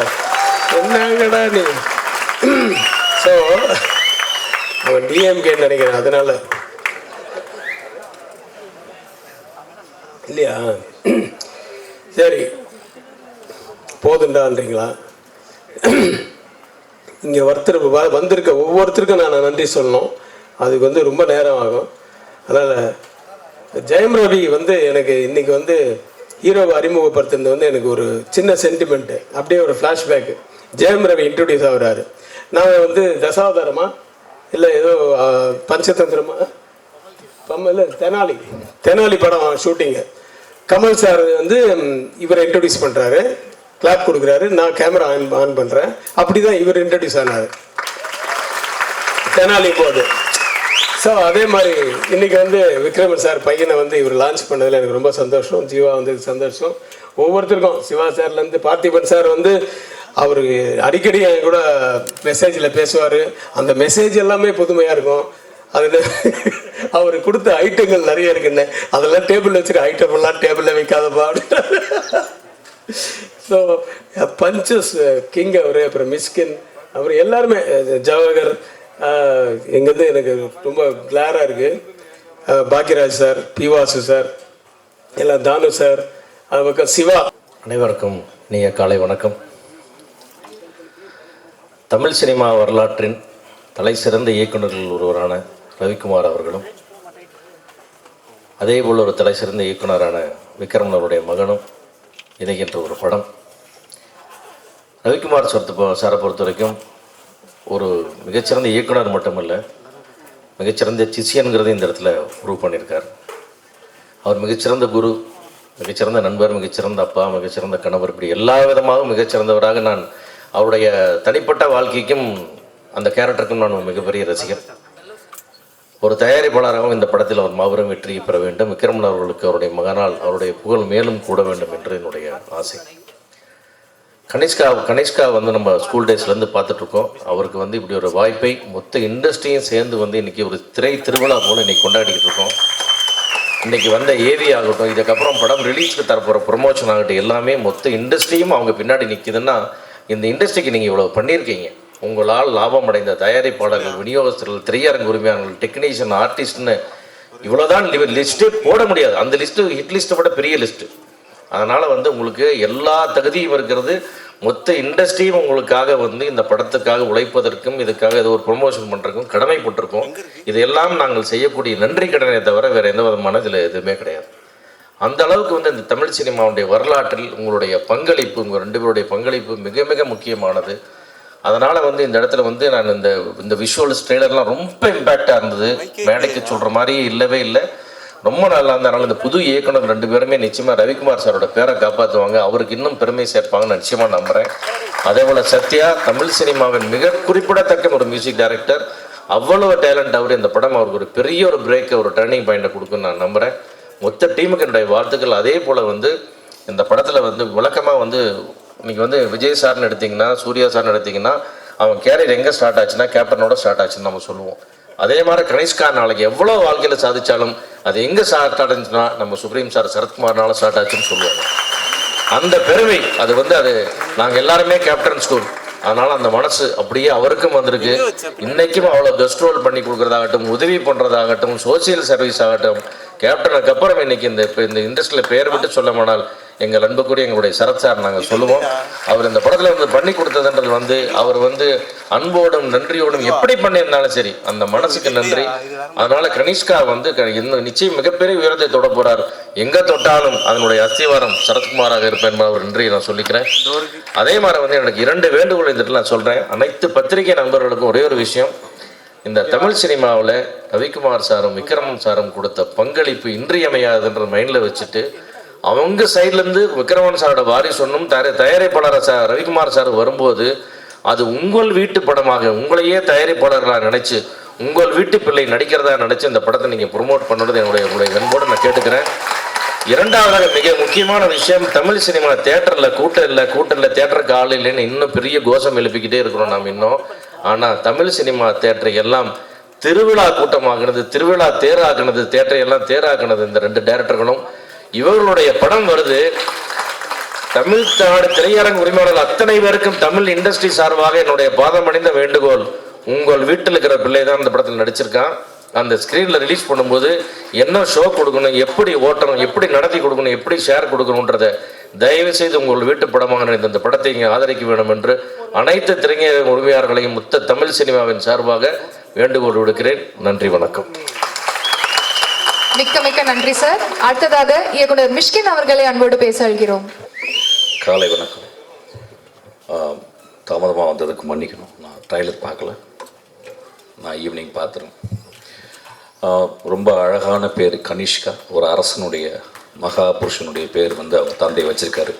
என்னங்கடா நீ. ஸோ அவன் டிஎம்கேன்னு நினைக்கிறேன், அதனால இல்லையா? சரி போதுண்டான்றீங்களா? இங்கே வந்திருக்க ஒவ்வொருத்தருக்கும் நான் நன்றி சொல்லணும், அதுக்கு வந்து ரொம்ப நேரம் ஆகும். அதனால் ஜெயம் ரவி வந்து எனக்கு இன்றைக்கி வந்து ஹீரோவை அறிமுகப்படுத்துறது வந்து எனக்கு ஒரு சின்ன சென்டிமெண்ட்டு, அப்படியே ஒரு ஃப்ளாஷ்பேக்கு. ஜெயம் ரவி இன்ட்ரடியூஸ் ஆகுறாரு. நான் வந்து தசாவதாரமா இல்லை ஏதோ பஞ்சதந்திரமா இல்லை தெனாலி படம் ஷூட்டிங்கு. கமல் சார் வந்து இவரை இன்ட்ரடியூஸ் பண்ணுறாரு, கிளாப் கொடுக்குறாரு, நான் கேமரா ஆன் பண்ணுறேன். அப்படி தான் இவர் இன்ட்ரடியூஸ் ஆனார் தெனாலி போது. ஸோ அதே மாதிரி இன்றைக்கி வந்து விக்ரமன் சார் பையனை வந்து இவர் லான்ச் பண்ணதில் எனக்கு ரொம்ப சந்தோஷம். ஜீவா வந்து சந்தோஷம். ஒவ்வொருத்தருக்கும் சிவா சார்லேருந்து பார்த்திபன் சார் வந்து அவர் அடிக்கடி என் கூட மெசேஜில் பேசுவார். அந்த மெசேஜ் எல்லாமே புதுமையாக இருக்கும். அதில் அவர் கொடுத்த ஐட்டங்கள் நிறைய இருக்குன்னு, அதெல்லாம் டேபிளில் வச்சுருக்க ஐட்டம் எல்லாம் டேபிளில் வைக்காதப்பா அப்படின்னு. ஸோ பஞ்சஸ் கிங் அவர், அப்புறம் மிஸ்கின், அப்புறம் எல்லாருமே ஜவஹர் எங்கேருந்து எனக்கு ரொம்ப கிளாராக இருக்குது. பாக்யராஜ் சார், பிவாசு சார், எல்லாம் தானு சார், அது பக்கம் சிவா. அனைவருக்கும் இனிய காலை வணக்கம். தமிழ் சினிமா வரலாற்றின் தலை சிறந்த இயக்குநர்கள் ஒருவரான ரவிக்குமார் அவர்களும், அதேபோல் ஒரு தலை சிறந்த இயக்குனரான விக்ரம் அவருடைய மகனும் இணைகின்ற ஒரு படம். ரவிக்குமார் சாரை பொறுத்த வரைக்கும் ஒரு மிகச்சிறந்த இயக்குனர் மட்டுமல்ல, மிகச்சிறந்த சிஷியன்கிறத இந்த இடத்துல ப்ரூவ் பண்ணியிருக்கார். அவர் மிகச்சிறந்த குரு, மிகச்சிறந்த நண்பர், மிகச்சிறந்த அப்பா, மிகச்சிறந்த கணவர், இப்படி எல்லா விதமாகவும் மிகச்சிறந்தவராக நான் அவருடைய தனிப்பட்ட வாழ்க்கைக்கும் அந்த கேரக்டருக்கும் நான் மிகப்பெரிய ரசிகர். ஒரு தயாரிப்பாளராகவும் இந்த படத்தில் அவர் மாபெரும் வெற்றி பெற வேண்டும். விக்ரமன் அவர்களுக்கு அவருடைய மகனால் அவருடைய புகழ் மேலும் கூட வேண்டும் என்று என்னுடைய ஆசை. கனிஷ்கா வந்து நம்ம ஸ்கூல் டேஸ்லேருந்து பார்த்துட்ருக்கோம். அவருக்கு வந்து இப்படி ஒரு வாய்ப்பை மொத்த இண்டஸ்ட்ரியும் சேர்ந்து வந்து இன்றைக்கி ஒரு திரை திருவிழா போல் இன்றைக்கி கொண்டாடிக்கிட்டு இருக்கோம். இன்றைக்கி வந்த ஏவி ஆகட்டும், இதுக்கப்புறம் படம் ரிலீஸ்க்கு தரப்போகிற ப்ரொமோஷன் ஆகட்டும், எல்லாமே மொத்த இண்டஸ்ட்ரியும் அவங்க பின்னாடி நிற்கிதுன்னா, இந்த இண்டஸ்ட்ரிக்கு நீங்கள் இவ்வளோ பண்ணியிருக்கீங்க. உங்களால் லாபம் அடைந்த தயாரிப்பாளர்கள், விநியோகஸ்தர்கள், திரையரங்கு உரிமையாளர்கள், டெக்னீஷியன், ஆர்டிஸ்ட்னு இவ்வளோதான் லிஸ்ட்டு போட முடியாது. அந்த லிஸ்ட்டு ஹிட் லிஸ்ட்டை விட பெரிய லிஸ்ட்டு. அதனால் வந்து உங்களுக்கு எல்லா தகுதியும் இருக்கிறது. மொத்த இண்டஸ்ட்ரியும் உங்களுக்காக வந்து இந்த படத்துக்காக உழைப்பதற்கும் இதுக்காக ஏதோ ஒரு ப்ரொமோஷன் பண்ணுறதுக்கும் கடமைப்பட்டிருக்கோம். இதையெல்லாம் நாங்கள் செய்யக்கூடிய நன்றி கடனை தவிர வேறு எந்த விதமான இதில் எதுவுமே கிடையாது. அந்த அளவுக்கு வந்து இந்த தமிழ் சினிமாவுடைய வரலாற்றில் உங்களுடைய பங்களிப்பு, உங்கள் 2 பேருடைய பங்களிப்பு மிக மிக முக்கியமானது. அதனால் வந்து இந்த இடத்துல வந்து நான் இந்த விஷுவல்ஸ் ட்ரெய்லர்லாம் ரொம்ப இம்பேக்டாக இருந்தது. மேடைக்கு சொல்கிற மாதிரியே இல்லவே இல்லை, ரொம்ப நல்லா இருந்ததுனால இந்த புது இயக்குனர் 2 பேருமே நிச்சயமாக ரவிக்குமார் சாரோட பேரை காப்பாற்றுவாங்க, அவருக்கு இன்னும் பெருமை சேர்ப்பாங்கன்னு நிச்சயமாக நம்புகிறேன். அதே போல் சத்யா தமிழ் சினிமாவின் மிக குறிப்பிடத்தக்க ஒரு மியூசிக் டைரக்டர், அவ்வளவு டேலண்ட் அவர். இந்த படம் அவருக்கு ஒரு பெரிய ஒரு பிரேக்கை, ஒரு டர்னிங் பாயிண்ட்டை கொடுக்குன்னு நான் நம்புகிறேன். மொத்த டீமுக்கு என்னுடைய வாழ்த்துக்கள். அதே போல் வந்து இந்த படத்தில் வந்து விளக்கமாக வந்து இன்றைக்கி வந்து விஜய் சார்னு எடுத்திங்கன்னா, சூர்யா சார்னு எடுத்திங்கன்னா, அவன் கேரியர் எங்கே ஸ்டார்ட் ஆச்சுன்னா கேப்டனோட ஸ்டார்ட் ஆச்சுன்னு நம்ம சொல்லுவோம். அதே மாதிரி கனிஷ்கா நாளைக்கு எவ்வளோ வாழ்க்கையில் சாதித்தாலும் அது எங்கே ஸ்டார்ட் ஆச்சுன்னா நம்ம சுப்ரீம் சார் சரத்குமார்னால ஸ்டார்ட் ஆச்சுன்னு சொல்லுவாங்க. அந்த பெருமை அது வந்து அது நாங்கள் எல்லாருமே கேப்டன் ஸ்கூல், அதனால் அந்த மனசு அப்படியே அவருக்கும் வந்திருக்கு. இன்றைக்கும் அவ்வளோ பெஸ்ட் ரோல் பண்ணி கொடுக்குறதாகட்டும், உதவி பண்ணுறதாகட்டும், சோசியல் சர்வீஸ் ஆகட்டும், கேப்டனுக்கு அப்புறம் இன்னைக்கு இந்த இண்டஸ்ட்ரியில் பெயர் விட்டு சொல்லமானால் எங்கள் அன்புக்குரிய எங்களுடைய சரத் சார் நாங்கள் சொல்லுவோம். அவர் இந்த படத்தில் வந்து பண்ணி கொடுத்ததுன்றது வந்து அவர் வந்து அன்போடும் நன்றியோடும் எப்படி பண்ணியிருந்தாலும் சரி அந்த மனசுக்கு நன்றி. அதனால கனிஷ்கா வந்து இன்னும் நிச்சயம் மிகப்பெரிய உயரத்தை தொட போறார். எங்கே தொட்டாலும் அதனுடைய அஸ்திவாரம் சரத்குமாராக இருப்பேன் என்பது ஒரு நன்றியை நான் சொல்லிக்கிறேன். அதே மாதிரி வந்து எனக்கு 2 வேண்டுகோள் இந்த நான் சொல்கிறேன். அனைத்து பத்திரிகை நண்பர்களுக்கும் ஒரே ஒரு விஷயம், இந்த தமிழ் சினிமாவில் ரவிக்குமார் சாரும் விக்ரமன் சாரும் கொடுத்த பங்களிப்பு இன்றியமையாதுன்ற மைண்டில் வச்சுட்டு அவங்க சைட்லேருந்து விக்ரமன் சாரோட வாரிசு சொன்னும் தயாரிப்பாளர் ரவிக்குமார் சார் வரும்போது அது உங்கள் வீட்டு படமாக உங்களையே தயாரிப்பாளர்களாக நினச்சி உங்கள் வீட்டு பிள்ளை நடிக்கிறதா நினச்சி இந்த படத்தை நீங்கள் ப்ரொமோட் பண்ணுறது என்னுடைய அன்போடு நான் கேட்டுக்கிறேன். இரண்டாவதாக மிக முக்கியமான விஷயம், தமிழ் சினிமா தேட்டரில் கூட்டம் இல்லை தேட்டருக்கு ஆள் இல்லைன்னு இன்னும் பெரிய கோஷம் எழுப்பிக்கிட்டே இருக்கிறோம் நாம் இன்னும். ஆனால் தமிழ் சினிமா தேட்டரை எல்லாம் திருவிழா கூட்டமாகினது, திருவிழா தேராகினது, தேட்டரை எல்லாம் தேராகினது இந்த 2 டைரக்டர்களும். இவர்களுடைய படம் வருது. தமிழ் நாடு திரையரங்கு உரிமையாளர்கள் அத்தனை பேருக்கும் தமிழ் இண்டஸ்ட்ரி சார்பாக என்னுடைய பாதமடைந்த வேண்டுகோள், உங்கள் வீட்டில் இருக்கிற பிள்ளை தான் இந்த படத்தில் நடிச்சிருக்கான். அந்த ஸ்க்ரீனில் ரிலீஸ் பண்ணும்போது என்ன ஷோ கொடுக்கணும், எப்படி ஓட்டணும், எப்படி நடத்தி கொடுக்கணும், எப்படி ஷேர் கொடுக்கணுன்றதை தயவுசெய்து உங்கள் வீட்டு படமாக இந்த படத்தை இங்கே ஆதரிக்க வேண்டும் என்று அனைத்து திரையரங்கு உரிமையாளர்களையும் மொத்த தமிழ் சினிமாவின் சார்பாக வேண்டுகோள் விடுக்கிறேன். நன்றி, வணக்கம். மிக்க மிக்க நன்றி சார். அடுத்ததாக இயக்குனர் மிஷ்கின் அவர்களை அன்போடு பேச அழைக்கிறோம். காலை வணக்கம். தாமதமாக வந்ததுக்கு மன்னிக்கணும், நான் ட்ரைலர் பார்க்கல, நான் ஈவினிங் பார்த்துறேன். ரொம்ப அழகான பேர் கனிஷ்கா, ஒரு அரசனுடைய மகா புருஷனுடைய பேர் வந்து அவர் தந்தை வச்சிருக்காரு.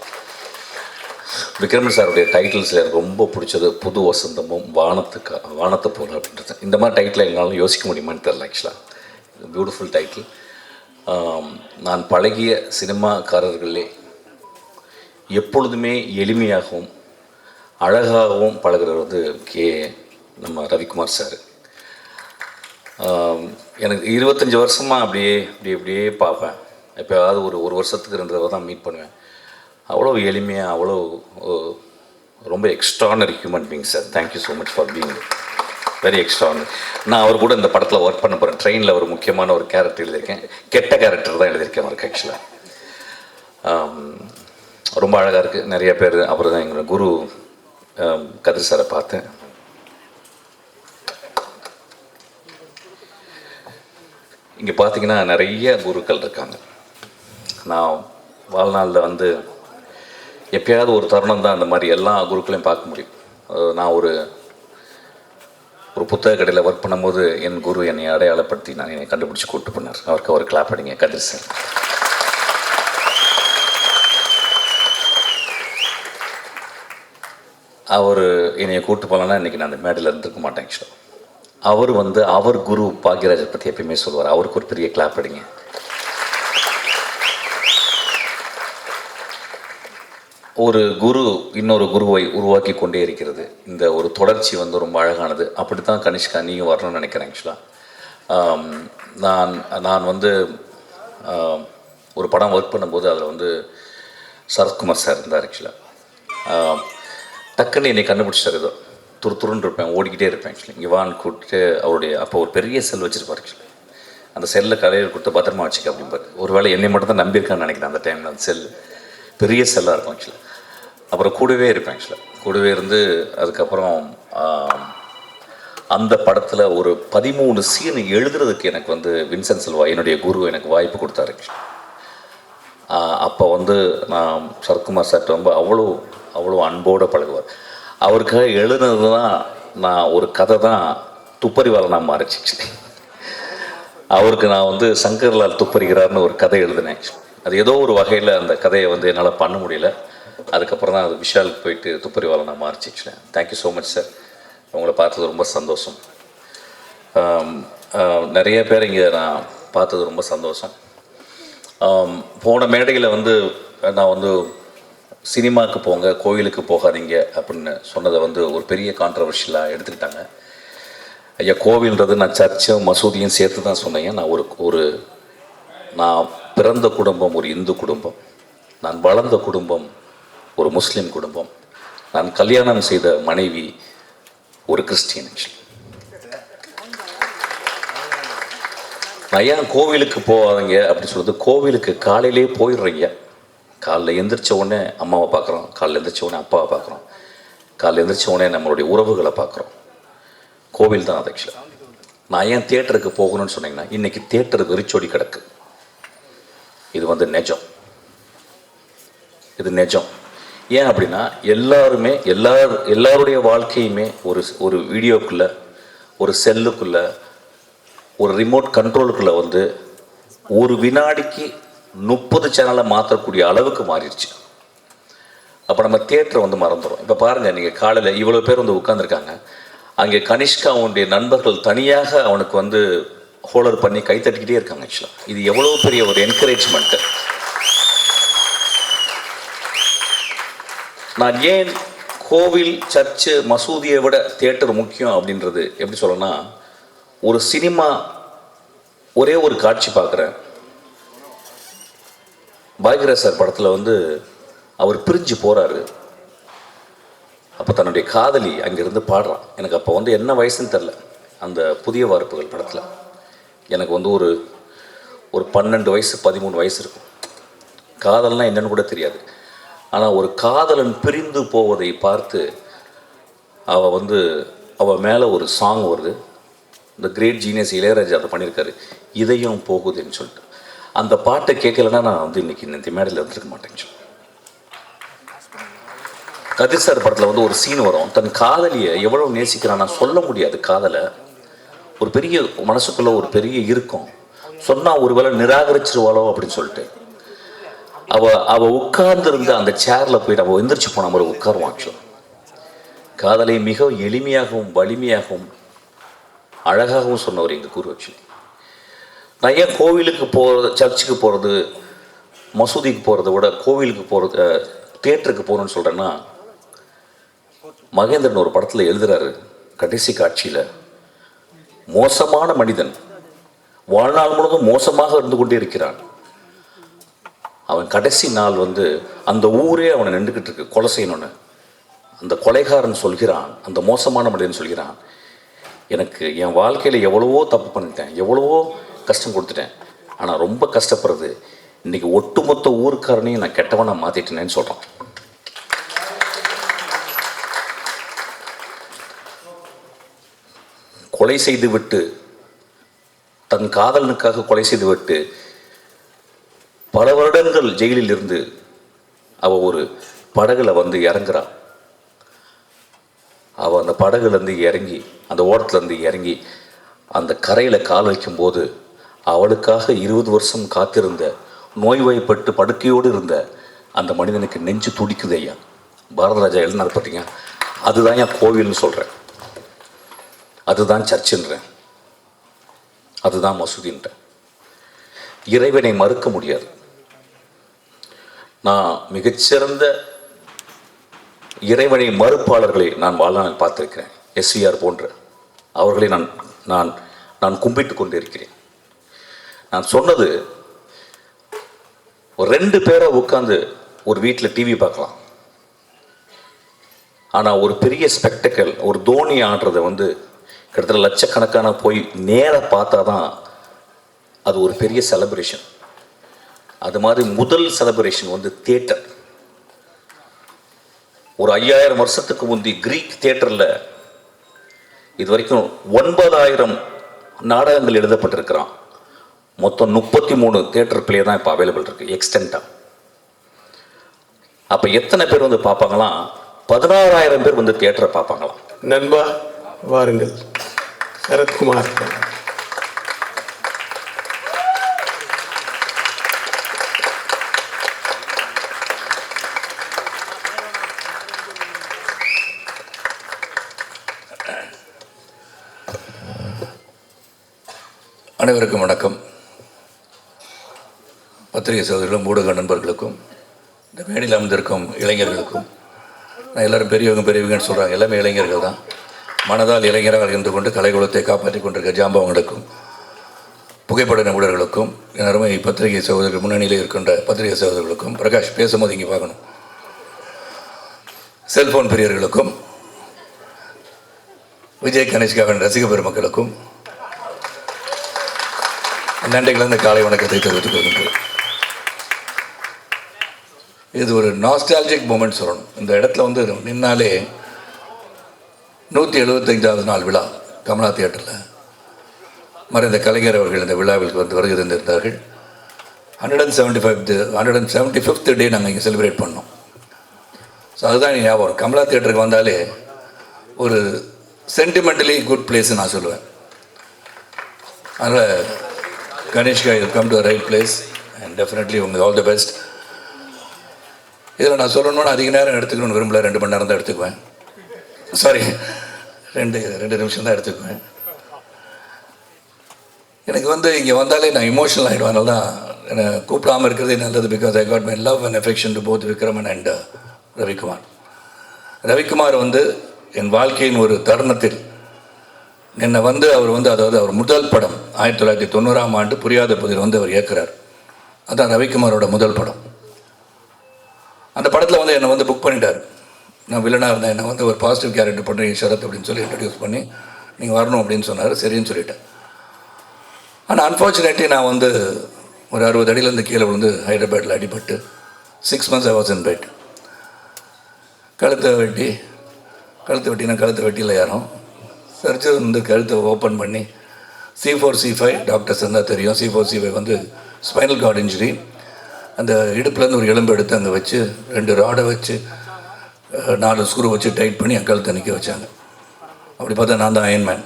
விக்ரமன் சாருடைய டைட்டில்ஸில் எனக்கு ரொம்ப பிடிச்சது புது வசந்தமும் வானத்தை போல அப்படின்றது. இந்த மாதிரி டைட்டில் எங்களால் யோசிக்க முடியுமான்னு தெரியல. ஆக்சுவலாக பியூட்டிஃபுல் டைட்டில். நான் பழகிய சினிமாக்காரர்களே எப்பொழுதுமே எளிமையாகவும் அழகாகவும் பழகிறவர் வந்து நம்ம ரவிக்குமார் சார். எனக்கு 25 வருஷமாக அப்படியே பார்ப்பேன். எப்போயாவது ஒரு வருஷத்துக்கு 2 தடவை தான் மீட் பண்ணுவேன். அவ்வளோ எளிமையாக, அவ்வளோ ரொம்ப extraordinary human being sir. Thank you so much for being very extraordinary. நான் அவர் கூட இந்த படத்தில் ஒர்க் பண்ண போகிறேன். ட்ரெயினில் ஒரு முக்கியமான ஒரு கேரக்டர் எழுதியிருக்கேன். கெட்ட கேரக்டர் தான் எழுதியிருக்கேன் அவருக்கு. ஆக்சுவலாக ரொம்ப அழகாக இருக்குது. நிறைய பேர் அவர் தான் எங்களோட குரு கதிர் சாரை பார்த்தேன். இங்கே பார்த்தீங்கன்னா நிறைய குருக்கள் இருக்காங்க. நான் வாழ்நாளில் வந்து எப்பயாவது ஒரு தருணம் தான் அந்த மாதிரி எல்லா குருக்களையும் பார்க்க முடியும். நான் ஒரு புத்தக கடையில் ஒர்க் பண்ணும்போது என் குரு என்னை அடையாளப்படுத்தி என்னை கண்டுபிடிச்சி கூப்பிட்டு பண்ணார். அவருக்கு ஒரு கிளாப் அடிங்க கதிர் சார். அவர் என்னையை கூப்பிட்டு போகலன்னா இன்றைக்கி நான் அந்த மேடையில் இருந்திருக்க மாட்டேன். ஆக்சுவலாக அவர் வந்து அவர் குரு பாக்யராஜை பற்றி எப்பயுமே சொல்லுவார். அவருக்கு ஒரு பெரிய கிளாப் அடிங்க. ஒரு குரு இன்னொரு குருவை உருவாக்கி கொண்டே இருக்கிறது. இந்த ஒரு தொடர்ச்சி வந்து ரொம்ப அழகானது. அப்படி தான் கனிஷ்கா நீங்கள் வரணும்னு நினைக்கிறேன். ஆக்சுவலாக நான் வந்து ஒரு படம் ஒர்க் பண்ணும்போது அதில் வந்து சரத்குமார் சார் இருந்தார். ஆக்சுவலாக டக்குன்னு என்னை கண்டுபிடிச்சார். ஏதோ துருன்னு இருப்பேன், ஓடிக்கிட்டே இருப்பேன். ஆக்சுவலி இங்கே வான்னு கூப்பிட்டு அவருடைய அப்போ ஒரு பெரிய செல் வச்சுருப்பார். ஆக்சுவலி அந்த செல்லில் கலையில் கொடுத்து பத்திரமா வச்சுக்க அப்படிம்பார். ஒரு வேளை என்னை மட்டும் தான் நம்பியிருக்கான்னு நினைக்கிறேன். அந்த டைமில் அந்த செல் பெரிய செல்லாக இருக்கும். ஆக்சுவலாக அப்புறம் கூடவே இருப்பேன். ஆக்சுவலாக கூடவே இருந்து அதுக்கப்புறம் அந்த படத்தில் ஒரு 13 சீன் எழுதுறதுக்கு எனக்கு வந்து வின்சென்ட் செல்வா என்னுடைய குரு எனக்கு வாய்ப்பு கொடுத்தாரு. அப்போ வந்து நான் சரத்குமார் சார்ட்ட ரொம்ப அவ்வளோ அன்போடு பழகுவார். அவருக்காக எழுதுனது தான் நான் ஒரு கதை தான் துப்பறிவாளனாக மாறிச்சு. அவருக்கு நான் வந்து சங்கர்லால் துப்பறிகிறார்னு ஒரு கதை எழுதினேன். அது ஏதோ ஒரு வகையில் அந்த கதையை வந்து என்னால் பண்ண முடியல. அதுக்கப்புறம் தான் அது விஷாலுக்கு போயிட்டு துப்பறிவாளனாக மாறிச்சு. Thank you so much sir. உங்களை பார்த்தது ரொம்ப சந்தோஷம். நிறைய பேர் இங்கே நான் பார்த்தது ரொம்ப சந்தோஷம். போன மேடையில் வந்து நான் வந்து சினிமாவுக்கு போங்க, கோயிலுக்கு போகாதீங்க அப்படின்னு சொன்னதை வந்து ஒரு பெரிய கான்ட்ரவர்ஷியலாக எடுத்துக்கிட்டாங்க. ஐயா, கோவில்ன்றது நான் சர்ச்சும் மசூதியும் சேர்த்து தான் சொன்னேன். நான் நான் பிறந்த குடும்பம் ஒரு இந்து குடும்பம், நான் வளர்ந்த குடும்பம் ஒரு முஸ்லீம் குடும்பம், நான் கல்யாணம் செய்த மனைவி ஒரு கிறிஸ்டியன். நான் ஏன் கோவிலுக்கு போவாதீங்க அப்படின்னு சொல்லுறது, கோவிலுக்கு காலையிலே போயிடுறீங்க. காலைல எந்திரிச்ச உடனே அம்மாவை பார்க்குறோம், காலைல எந்திரிச்ச உடனே அப்பாவை பார்க்குறோம், காலைல எந்திரிச்ச உடனே நம்மளுடைய உறவுகளை பார்க்குறோம். கோவில் தான் அது. ஆக்சுவலாக நான் ஏன் தியேட்டருக்கு போகணும்னு சொன்னீங்கன்னா, இன்றைக்கி தியேட்டர் வெறிச்சோடி கிடக்கு. இது வந்து நிஜம், இது நிஜம். ஏன் அப்படின்னா எல்லாருடைய வாழ்க்கையுமே ஒரு வீடியோக்குள்ளே, ஒரு செல்லுக்குள்ளே, ஒரு ரிமோட் கண்ட்ரோலுக்குள்ளே வந்து ஒரு வினாடிக்கு 30 சேனலை மாற்றக்கூடிய அளவுக்கு மாறிடுச்சு. அப்போ நம்ம தியேட்டரை வந்து மறந்துடும். இப்போ பாருங்கள், நீங்கள் காலையில் இவ்வளோ பேர் வந்து உட்காந்துருக்காங்க. அங்கே கனிஷ்கா அவனுடைய நண்பர்கள் தனியாக அவனுக்கு வந்து ஹோல்டர் பண்ணி கை தட்டிக்கிட்டே இருக்காங்க. ஆக்சுவலாக இது எவ்வளோ பெரிய ஒரு என்கரேஜ்மெண்ட்டு. நான் ஏன் கோவில், சர்ச்சு, மசூதியை விட தியேட்டர் முக்கியம் அப்படின்றது எப்படி சொல்லணும்னா, ஒரு சினிமா ஒரே ஒரு காட்சி பார்க்குறேன். பாக்யராஜ் சார் படத்தில் வந்து அவர் பிரிஞ்சு போகிறாரு. அப்போ தன்னுடைய காதலி அங்கேருந்து பாடுறான். எனக்கு அப்போ வந்து என்ன வயசுன்னு தெரில. அந்த புதிய வார்ப்புகள் படத்தில் எனக்கு வந்து ஒரு 12 வயசு 13 வயசு இருக்கும். காதல்னால் என்னன்னு கூட தெரியாது. ஆனால் ஒரு காதலன் பிரிந்து போவதை பார்த்து அவள் மேலே ஒரு சாங் வருது. இந்த கிரேட் ஜீனியஸ் இளையராஜா அதை பண்ணியிருக்காரு, இதயம் போகுதுன்னு சொல்லிட்டு. அந்த பாட்டை கேட்கலன்னா நான் வந்து இன்றைக்கி இந்த மேடையில் வந்துருக்க மாட்டேன். கதிர் சார் படத்தில் வந்து ஒரு சீன் வரும். தன் காதலியை எவ்வளோ நேசிக்கிறான் நான் சொல்ல முடியாது. காதலை ஒரு பெரிய மனசுக்குள்ளே ஒரு பெரிய இருக்கும். சொன்னால் ஒரு வேளை நிராகரிச்சிருவாளோ அப்படின்னு சொல்லிட்டு அவள் உட்கார்ந்துருந்து அந்த சேரில் போயிட்டு அவள் எந்திரிச்சு போன மாதிரி உட்காருவான். காதலை மிக எளிமையாகவும் வலிமையாகவும் அழகாகவும் சொன்னவர் எங்கள் குரு. ஆக்சுவலி நான் ஏன் கோவிலுக்கு போகிறது, சர்ச்சுக்கு போகிறது, மசூதிக்கு போகிறத விட கோவிலுக்கு போகிறது, தியேட்டருக்கு போகணுன்னு சொல்கிறேன்னா, மகேந்திரன் ஒரு படத்தில் எழுதுகிறாரு, கடைசி காட்சியில் மோசமான மனிதன் வாழ்நாள் முழுவதும் மோசமாக இருந்து கொண்டே இருக்கிறான். அவன் கடைசி நாள் வந்து அந்த ஊரே அவனை நின்றுக்கிட்டு இருக்கு கொலை செய்யணும்னு. அந்த கொலைகாரன் சொல்கிறான், அந்த மோசமான மனிதன் சொல்கிறான், எனக்கு என் வாழ்க்கையில் எவ்வளவோ தப்பு பண்ணிட்டேன், எவ்வளவோ கஷ்டம் கொடுத்துட்டேன், ஆனால் ரொம்ப கஷ்டப்படுறது இன்றைக்கி ஒட்டுமொத்த ஊருக்காரனையும் நான் கெட்டவனாக மாற்றிட்டேனேன்னு சொல்கிறான். கொலை செய்து விட்டு, தன் காதலனுக்காக கொலை செய்து விட்டு பல வருடங்கள் ஜெயிலில் இருந்து அவள் ஒரு படகுல வந்து இறங்குறான். அவள் அந்த படகுலேருந்து இறங்கி, அந்த ஓடத்துலேருந்து இறங்கி அந்த கரையில் கால் வைக்கும்போது அவளுக்காக 20 வருஷம் காத்திருந்த, நோய்வாய்ப்பட்டு படுக்கையோடு இருந்த அந்த மனிதனுக்கு நெஞ்சு துடிக்குது. ஐயா பாரதராஜா எழுதினார் பார்த்தீங்க, அதுதான் என் கோவில்னு சொல்கிறேன், அதுதான் சர்ச்சுன்றேன், அதுதான் மசூதின்றேன். இறைவனை மறுக்க முடியாது. நான் மிகச்சிறந்த இறைவனை மறுப்பாளர்களை நான் வாழ்நாளில் பார்த்திருக்கிறேன். எஸ்விஆர் போன்ற அவர்களை நான் கும்பிட்டு கொண்டு இருக்கிறேன். நான் சொன்னது, ஒரு 2 பேரை உட்காந்து ஒரு வீட்டில் டிவி பார்க்கலாம், ஆனால் ஒரு பெரிய ஸ்பெக்டக்கல், ஒரு தோனி ஆடுறதை வந்து கிட்டத்தட்ட லட்சக்கணக்கான போய் நேராக பார்த்தா தான் அது ஒரு பெரிய செலிப்ரேஷன். அது மாதிரி முதல் செலிப்ரேஷன் வந்து தியேட்டர். ஒரு 5000 வருஷத்துக்கு முந்தி கிரீக் தியேட்டரில் இது வரைக்கும் 9000 நாடகங்கள் எழுதப்பட்டிருக்கிறான். மொத்தம் 33 தியேட்டர் பிளே தான் இப்போ அவைலபிள் இருக்குது எக்ஸ்டென்ட்டாக. அப்போ எத்தனை பேர் வந்து பார்ப்பாங்களாம், 16,000 பேர் வந்து தியேட்டரை பார்ப்பாங்களாம். நண்பா வாருங்கள். சரத்குமார். அனைவருக்கும் வணக்கம். பத்திரிகை சகோதரர்களும் ஊடக நண்பர்களுக்கும் இந்த மேடையில் அமர்ந்திருக்கும் இளைஞர்களுக்கும், நான் எல்லோரும் பெரியவங்கன்னு சொல்கிறாங்க, எல்லாமே இளைஞர்கள் தான். மனதால் இளைஞராக இருந்து கொண்டு கலைக்குலத்தை காப்பாற்றி கொண்டிருக்க ஜாம்பவங்களுக்கும் புகைப்பட நிபுணர்களுக்கும் என் அருமை பத்திரிகை சகோதரர்கள் முன்னணியில் இருக்கின்ற பத்திரிகை சகோதரர்களுக்கும், பிரகாஷ் பேசும்போது இங்கே பார்க்கணும், செல்ஃபோன் பிரியர்களுக்கும், விஜய் கணேஷ்காவின் ரசிக பெருமக்களுக்கும் நன்றி கலந்த காலை வணக்கத்தை தெரிவித்துக் கொள்கின்றேன். இது ஒரு நாஸ்டாலஜிக் மூமெண்ட் சொல்லணும். இந்த இடத்துல வந்து நின்னாலே 175வது நாள் விழா கமலா தியேட்டரில் மறைந்த கலைஞர் அவர்கள் இந்த விழாவிற்கு வந்து வருகை தந்திருந்தார்கள். 175th டே நாங்கள் இங்கே செலிப்ரேட் பண்ணோம். ஸோ அதுதான் ஞாபகம். கமலா தியேட்டருக்கு வந்தாலே ஒரு சென்டிமெண்டலி குட் பிளேஸ்ன்னு நான் சொல்லுவேன். அதனால் Ganeshka, you come to right place and definitely உங்களுக்கு ஆல் தி பெஸ்ட். இதில் நான் சொல்லணும்னா அதிக நேரம் எடுத்துக்கணும்னு விரும்பல, 2 மணி நேரம் தான் எடுத்துக்குவேன். சாரி, 2 நிமிஷம் தான் எடுத்துக்குவேன். எனக்கு வந்து இங்கே வந்தாலே நான் இமோஷனல் ஆகிடுவேன். அதனால தான் என்னை கூப்பிடாமல் இருக்கிறதே நல்லது. Because I got my love and affection to both Vikraman and Ravikumar. Ravikumar வந்து என் வாழ்க்கையின் ஒரு தருணத்தில் என்னை வந்து அவர் வந்து, அதாவது அவர் முதல் படம் 1990ஆம் ஆண்டு புரியாத புதிர் வந்து அவர் இயக்குறார். அதுதான் ரவிக்குமாரோட முதல் படம். அந்த படத்தில் வந்து என்னை வந்து புக் பண்ணிட்டார். நான் வில்லனாக இருந்தேன். என்னை வந்து ஒரு பாசிட்டிவ் கேரக்டர் பண்ணுறீங்க ஷரத் அப்படின்னு சொல்லி இன்ட்ரடியூஸ் பண்ணி நீங்கள் வரணும் அப்படின்னு சொன்னார். சரின்னு சொல்லிட்டேன். ஆனால் அன்ஃபார்ச்சுனேட்லி நான் வந்து ஒரு 60 அடியிலேருந்து கீழே விழுந்து ஹைதராபாத்தில் அடிபட்டு 6 months I was in bed. கழுத்தை வெட்டியில் யாரும் சர்ஜரி வந்து கழுத்தை ஓப்பன் பண்ணி C4 C5 டாக்டர்ஸ் இருந்தால் தெரியும். C4 C5 வந்து ஸ்பைனல் கார்டு இன்ஜுரி. அந்த இடுப்புலேருந்து ஒரு எலும்பு எடுத்து அங்கே வச்சு 2 ராடை வச்சு 4 ஸ்க்ரூ வச்சு டைட் பண்ணி என் கழுத்தை நிற்க வச்சாங்க. அப்படி பார்த்தா நான் தான் அயன்மேன்.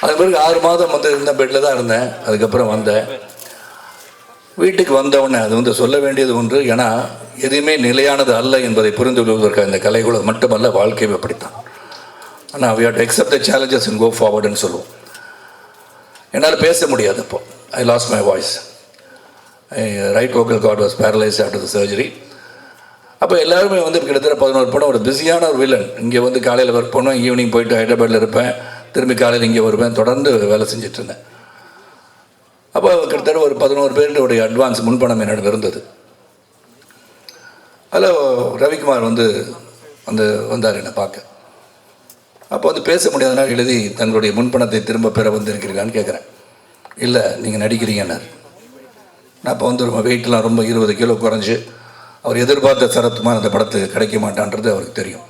அது பிறகு 6 மாதம் வந்து இருந்த பெட்டில் தான் இருந்தேன். அதுக்கப்புறம் வந்தேன். வீட்டுக்கு வந்தவுடனே அது வந்து சொல்ல வேண்டியது ஒன்று. ஏன்னா எதுவுமே நிலையானது அல்ல என்பதை புரிந்து கொள்வதற்காக இந்த கலைக்குழு மட்டுமல்ல, வாழ்க்கையை அப்படித்தான். ஆனால் we have to accept the challenges and go forwardன்னு சொல்லுவோம். என்னால் பேச முடியாது. அப்போ I lost my voice. Right vocal cord was paralyzed after the surgery. அப்போ எல்லாருமே வந்து கிட்டத்தட்ட 11 படம், ஒரு பிஸியான ஒரு வில்லன். இங்கே வந்து காலையில் ஒர்க் பண்ணுவேன், ஈவினிங் போயிட்டு ஹைதராபாத்தில் இருப்பேன், திரும்பி காலையில் இங்கே வருவேன், தொடர்ந்து வேலை செஞ்சுட்டு இருந்தேன். அப்போ கிட்டத்தட்ட ஒரு 11 பேருடைய அட்வான்ஸ் முன்பணம் என்னிடம் இருந்தது. அதில் ரவிக்குமார் வந்து வந்தார் என்னை பார்க்க. அப்போ வந்து பேச முடியாதனால் எழுதி தங்களுடைய முன்பணத்தை திரும்ப பெற வந்திருக்கிறீங்களான்னு கேட்குறேன். இல்லை, நீங்கள் நடிக்கிறீங்கன்னார். நான் இப்போ வந்து ரொம்ப வெயிட்லாம் ரொம்ப 20 கிலோ குறைஞ்சி அவர் எதிர்பார்த்த சரத்குமார் அந்த படத்துக்கு கிடைக்க மாட்டான்றது அவருக்கு தெரியும்.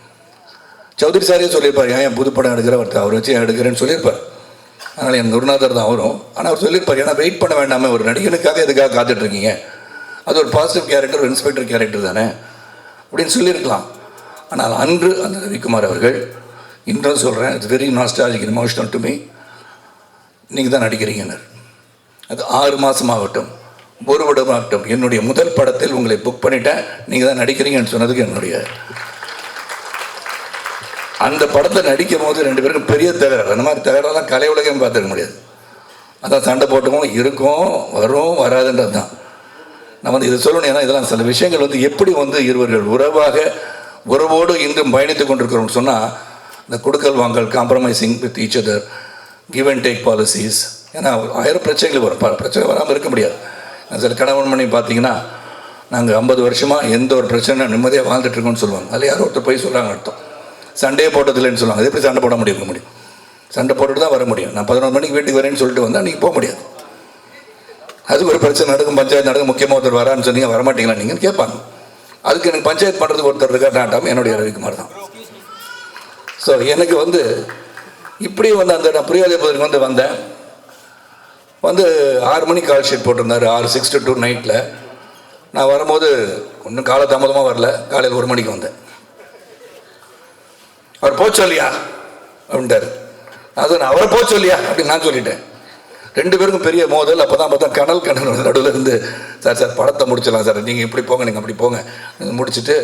சௌத்ரி சாரே சொல்லியிருப்பார், ஏன் புது படம் எடுக்கிற அவர் வச்சு எடுக்கிறேன்னு சொல்லியிருப்பார். அதனால் என் குருநாதர் தான் அவரும். ஆனால் அவர் சொல்லியிருப்பார், ஏன்னா வெயிட் பண்ண வேண்டாமல், ஒரு நடிகனுக்காக எதுக்காக காத்துட்ருக்கீங்க, அது ஒரு பாசிட்டிவ் கேரக்டர், ஒரு இன்ஸ்பெக்டர் கேரக்டர் தானே அப்படின்னு சொல்லியிருக்கலாம். ஆனால் அன்று அந்த ரவிக்குமார் அவர்கள், இன்றும் சொல்கிறேன், it's very nostalgic emotional to me, நீங்கள் தான் நடிக்கிறீங்கன்னார். அது 6 மாதமாகட்டும், ஒரு வருடமாகட்டும், என்னுடைய முதல் படத்தில் உங்களை புக் பண்ணிட்டேன், நீங்கள் தான் நடிக்கிறீங்கன்னு சொன்னதுக்கு என்னுடைய அந்த படத்தை நடிக்கும் போது 2 பேருக்கும் பெரிய தகராறு. அந்த மாதிரி தகராறுலாம் கலை உலகம் பார்த்துக்க முடியாது. அதான் சண்டை போட்டுக்கும், இருக்கும், வரும், வராதுன்றது தான். நான் வந்து இதை சொல்லணும். ஏன்னா இதெல்லாம் சில விஷயங்கள் வந்து எப்படி வந்து இருவர்கள் உறவோடு இன்றும் பயணித்து கொண்டிருக்கிறோம்னு சொன்னால், இந்த கொடுக்கல் வாங்கல், compromising with each other, give and take policies. ஏன்னா 1000 பிரச்சனைகள் வரும். பிரச்சனை வராமல் இருக்க முடியாது. சில கணவன் மனைவி பார்த்தீங்கன்னா, நாங்கள் 50 வருஷமாக எந்த ஒரு பிரச்சனை நிம்மதியாக வாழ்ந்துட்டுருக்கோம்னு சொல்லுவாங்க. அதில் யாரோ ஒருத்தர் போய் சொல்கிறாங்க அர்த்தம். சண்டையே போட்டதில்லைன்னு சொல்லுவாங்க. அது எப்படி சண்டை போட முடியும்? சண்டை போட்டுட்டு தான் வர முடியும். நான் 11 மணிக்கு வீட்டுக்கு வரேன்னு சொல்லிட்டு வந்தால் நீங்கள் போக முடியாது. அதுக்கு ஒரு பிரச்சனை நடக்கும், பஞ்சாயத்து நடக்கும், முக்கியமாக ஒருத்தர் வரான்னு சொன்னீங்க, வரமாட்டீங்களா நீங்கள் கேட்பாங்க. அதுக்கு எனக்கு பஞ்சாயத்து பண்ணுறதுக்கு ஒருத்தர் இருக்கா நாட்டாமல் என்னுடைய ரவிக்குமார் தான். ஸோ எனக்கு வந்து இப்படி வந்து அந்த நான் புரியாத போதற்கு வந்தேன். 6 மணிக்கு கால் ஷீட் போட்டிருந்தார். 6 to 2 நைட்டில் நான் வரும்போது ஒன்றும் காலதாமதமாக வரல, காலையில் 1 மணிக்கு வந்தேன். அவர் போச்சு இல்லையா அப்படின்ட்டார். அது நான் அவரை போச்சு இல்லையா அப்படின்னு நான் சொல்லிட்டேன். 2 பேருக்கும் பெரிய மோதல். அப்போ தான் பார்த்தா கனல் நடுவில் இருந்து, சார் படத்தை முடிச்சிடலாம் சார், நீங்கள் இப்படி போங்க, நீங்கள் அப்படி போங்க, முடிச்சுட்டு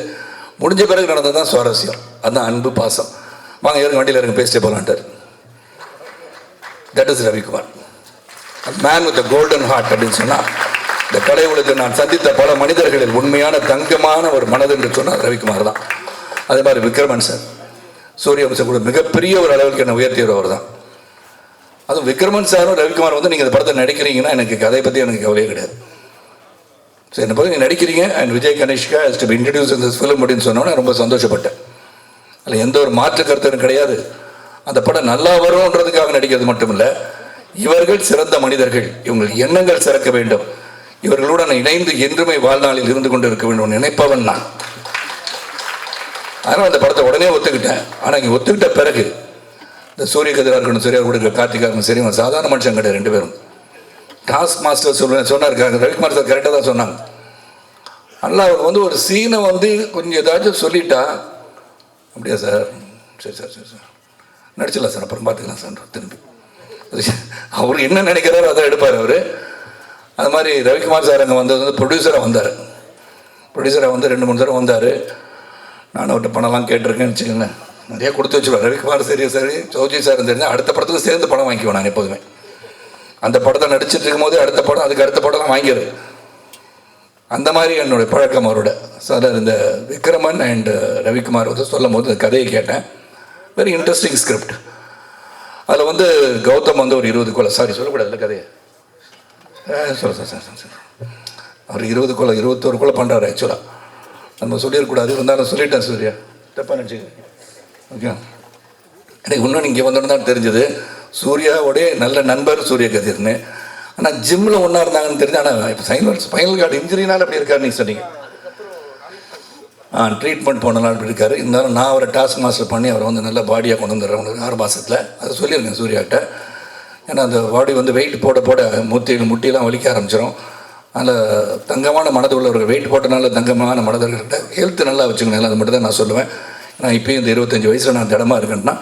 முடிஞ்ச பிறகு நடந்தது தான் சுவாரஸ்யம். அதுதான் அன்பு, பாசம். வாங்க ஏறுங்க, வண்டியில் இருங்க, பேசிட்டே போகலான்ட்டார். That is Ravikumar, man with golden heart அப்படின்னு சொன்னால், இந்த கலை உலகத்தில் நான் சந்தித்த பல மனிதர்களில் உண்மையான தங்கமான ஒரு மனது என்று சொன்னால் ரவிக்குமார் தான். அதே மாதிரி விக்ரமன் சார், சூரியவம்சம் கூட மிகப்பெரிய ஒரு அளவுக்கு என்னை உயர்த்தியவர் தான். அதுவும் விக்ரமன் சாரும் ரவிக்குமார் வந்து நீங்கள் இந்த படத்தை நடிக்கிறீங்கன்னா எனக்கு கதை பற்றி எனக்கு கவலையே கிடையாது. ஸோ என்னை பற்றி நீங்கள் நடிக்கிறீங்க and Vijay Ganeshka is to be introduce in this film அப்படின்னு சொன்னோன்னே ரொம்ப சந்தோஷப்பட்டேன். அதில் எந்த ஒரு மாற்று கருத்தும் கிடையாது. அந்த படம் நல்லா வரும்ன்றதுக்காக நடிக்கிறது மட்டும் இல்லை, இவர்கள் சிறந்த மனிதர்கள், இவங்கள் எண்ணங்கள் சிறக்க வேண்டும், இவர்களுடன் இணைந்து என்றுமே வாழ்நாளில் இருந்து கொண்டு இருக்க வேண்டும் நினைப்பவன் நான். அதனால் அந்த படத்தை உடனே ஒத்துக்கிட்டேன். ஆனால் இங்கே ஒத்துக்கிட்ட பிறகு இந்த சூரிய கதிராக இருக்கணும், சரியாக கூட கார்த்திகா இருக்கணும், சரி, சாதாரண மனுஷன் கிடையாது 2 பேரும். டாஸ்க் மாஸ்டர் சொன்னார் ரவிக்குமார் சார், கரெக்டாக தான் சொன்னாங்க. நல்லா அவர் வந்து ஒரு சீனை வந்து கொஞ்சம் ஏதாச்சும் சொல்லிட்டா, அப்படியா சார், சரி சார் சரி சார் நடிச்சிடலாம் சார், அப்புறம் பார்த்துக்கலாம் சார், திரும்பி அவர் என்ன நினைக்கிறாரோ அதை எடுப்பார் அவர். அது மாதிரி ரவிக்குமார் சார் அங்கே வந்தது வந்து ப்ரொடியூசராக வந்தார். ப்ரொடியூசராக வந்து 2-3 தடவை வந்தார். நானும் அவர்கிட்ட பணம்லாம் கேட்டிருக்கேன்னு வச்சுக்கோங்க, நிறையா கொடுத்து வச்சுருவேன். ரவிக்குமார் சரி சௌஜி சார் தெரிஞ்சு அடுத்த படத்துக்கு சேர்ந்து படம் வாங்கிக்குவேன் நான் எப்போதுமே. அந்த படத்தை நடிச்சிட்டு இருக்கும் போதே அடுத்த படம், அதுக்கு அடுத்த படம்லாம் வாங்கிடுது. அந்த மாதிரி என்னுடைய பழக்கம் அவரோட. சார் இந்த விக்ரமன் அண்ட் ரவிக்குமார் வந்து சொல்லும் போது இந்த கதையை கேட்டேன். Very interesting script. அதில் வந்து கௌதம் வந்து ஒரு 20 கொலை, சாரி சொல்லக்கூடாதுல்ல கதையை, சொல்ல சார் சார் அவர் 20 கொலை 21 கொலை பண்ணுறாரு. ஆக்சுவலாக நம்ம சொல்லிடக்கூடாது, இருந்தாலும் சொல்லிட்டேன். சூர்யா தப்பாக நினச்சிக்க, ஓகே. எனக்கு இன்னும் இங்கே வந்தோன்னு தான் தெரிஞ்சது சூர்யாவோடைய நல்ல நண்பர் சூரிய கதிர்னு. ஆனால் ஜிம்மில் ஒன்றா இருந்தாங்கன்னு தெரிஞ்சு. ஆனால் இப்போ ஸ்பைனல் கார்டு இன்ஜுரினால அப்படி இருக்காரு நீங்கள் சொன்னீங்க. ட்ரீட்மெண்ட் போனாலும் அப்படி இருக்காரு. இருந்தாலும் நான் அவரை டாஸ்க் மாஸ்டர் பண்ணி அவரை வந்து நல்ல பாடியாக கொண்டு வந்துடுறேன் உங்களுக்கு 6 மாதத்தில். அதை சொல்லியிருக்கேன் சூர்யாக்கிட்ட. ஏன்னா அந்த பாடி வந்து வெயிட் போட போட முட்டியெல்லாம் வலிக்க ஆரம்பிச்சிடும். அதில் தங்கமான மனது உள்ளவர்கள், வெயிட் போட்டனால தங்கமான மனதர்கள்கிட்ட ஹெல்த் நல்லா வச்சுக்கணும். அது மட்டும் தான் நான் சொல்லுவேன். நான் இப்போயும் இந்த 25 வயசில் நான் திடமாக இருக்கேன்னா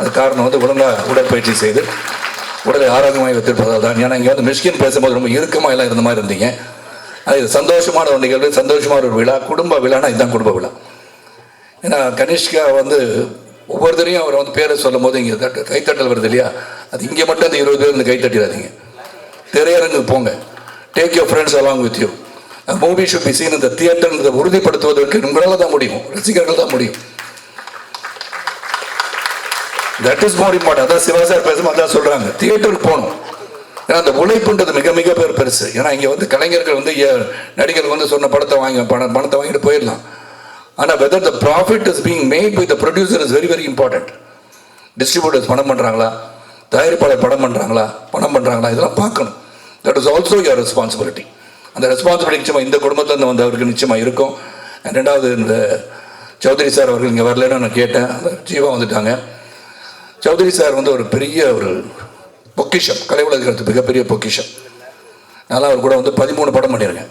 அது காரணம் வந்து ஒழுங்காக உடற்பயிற்சி செய்து உடலை ஆரோக்கியமாக வைத்திருப்பதால் தான். ஏன்னா இங்கே வந்து மிஷ்கின் பேசும்போது ரொம்ப இறுக்கமாக எல்லாம் இருந்த மாதிரி இருந்தீங்க. அது சந்தோஷமான ஒரு நிகழ்வு, சந்தோஷமான ஒரு விழா, குடும்ப விழானா இதுதான் குடும்ப விழா. ஏன்னா கனிஷ்கா வந்து ஒவ்வொருத்தரையும் அவர் வந்து பேரை சொல்லும் போது இங்கே கைத்தட்டல் வருது இல்லையா, அது இங்கே மட்டும் அந்த 20 பேர் இந்த கைத்தட்டிடாதீங்க. திரையரங்குக்கு போங்க, take your friends along with you. Movie should be seen இந்த தியேட்டர் உறுதிப்படுத்துவதற்கு உங்களால் தான் முடியும், ரசிகர்கள் தான் முடியும். That is more important. அதான் சிவா சார் பேசும்போது அதான் சொல்கிறாங்க, தியேட்டருக்கு போகணும். ஏன்னா அந்த உழைப்புன்றது மிக மிக பெருசு. ஏன்னா இங்கே வந்து கலைஞர்கள் வந்து நடிகர்கள் வந்து சொன்ன படத்தை பணத்தை வாங்கிட்டு போயிடலாம். ஆனால் whether the profit is being made by the producer is very very important. Distributors பணம் பண்ணுறாங்களா, தயாரிப்பாளர் பணம் பண்ணுறாங்களா, இதெல்லாம் பார்க்கணும். That is also your responsibility. அந்த ரெஸ்பான்சிபிலிட்டி நிச்சயமாக இந்த குடும்பத்தில் வந்தவருக்கு நிச்சயமாக இருக்கும். ரெண்டாவது இந்த சௌத்ரி சார் அவர்கள் இங்கே வரலன்னு நான் கேட்டேன், ஜீவா வந்துட்டாங்க. சௌத்ரி சார் வந்து ஒரு பெரிய ஒரு பொக்கிஷம், கலை உலகத்துக்கு மிகப்பெரிய பொக்கிஷம். அதனால் அவர் கூட வந்து 13 படம் பண்ணியிருக்கேன்.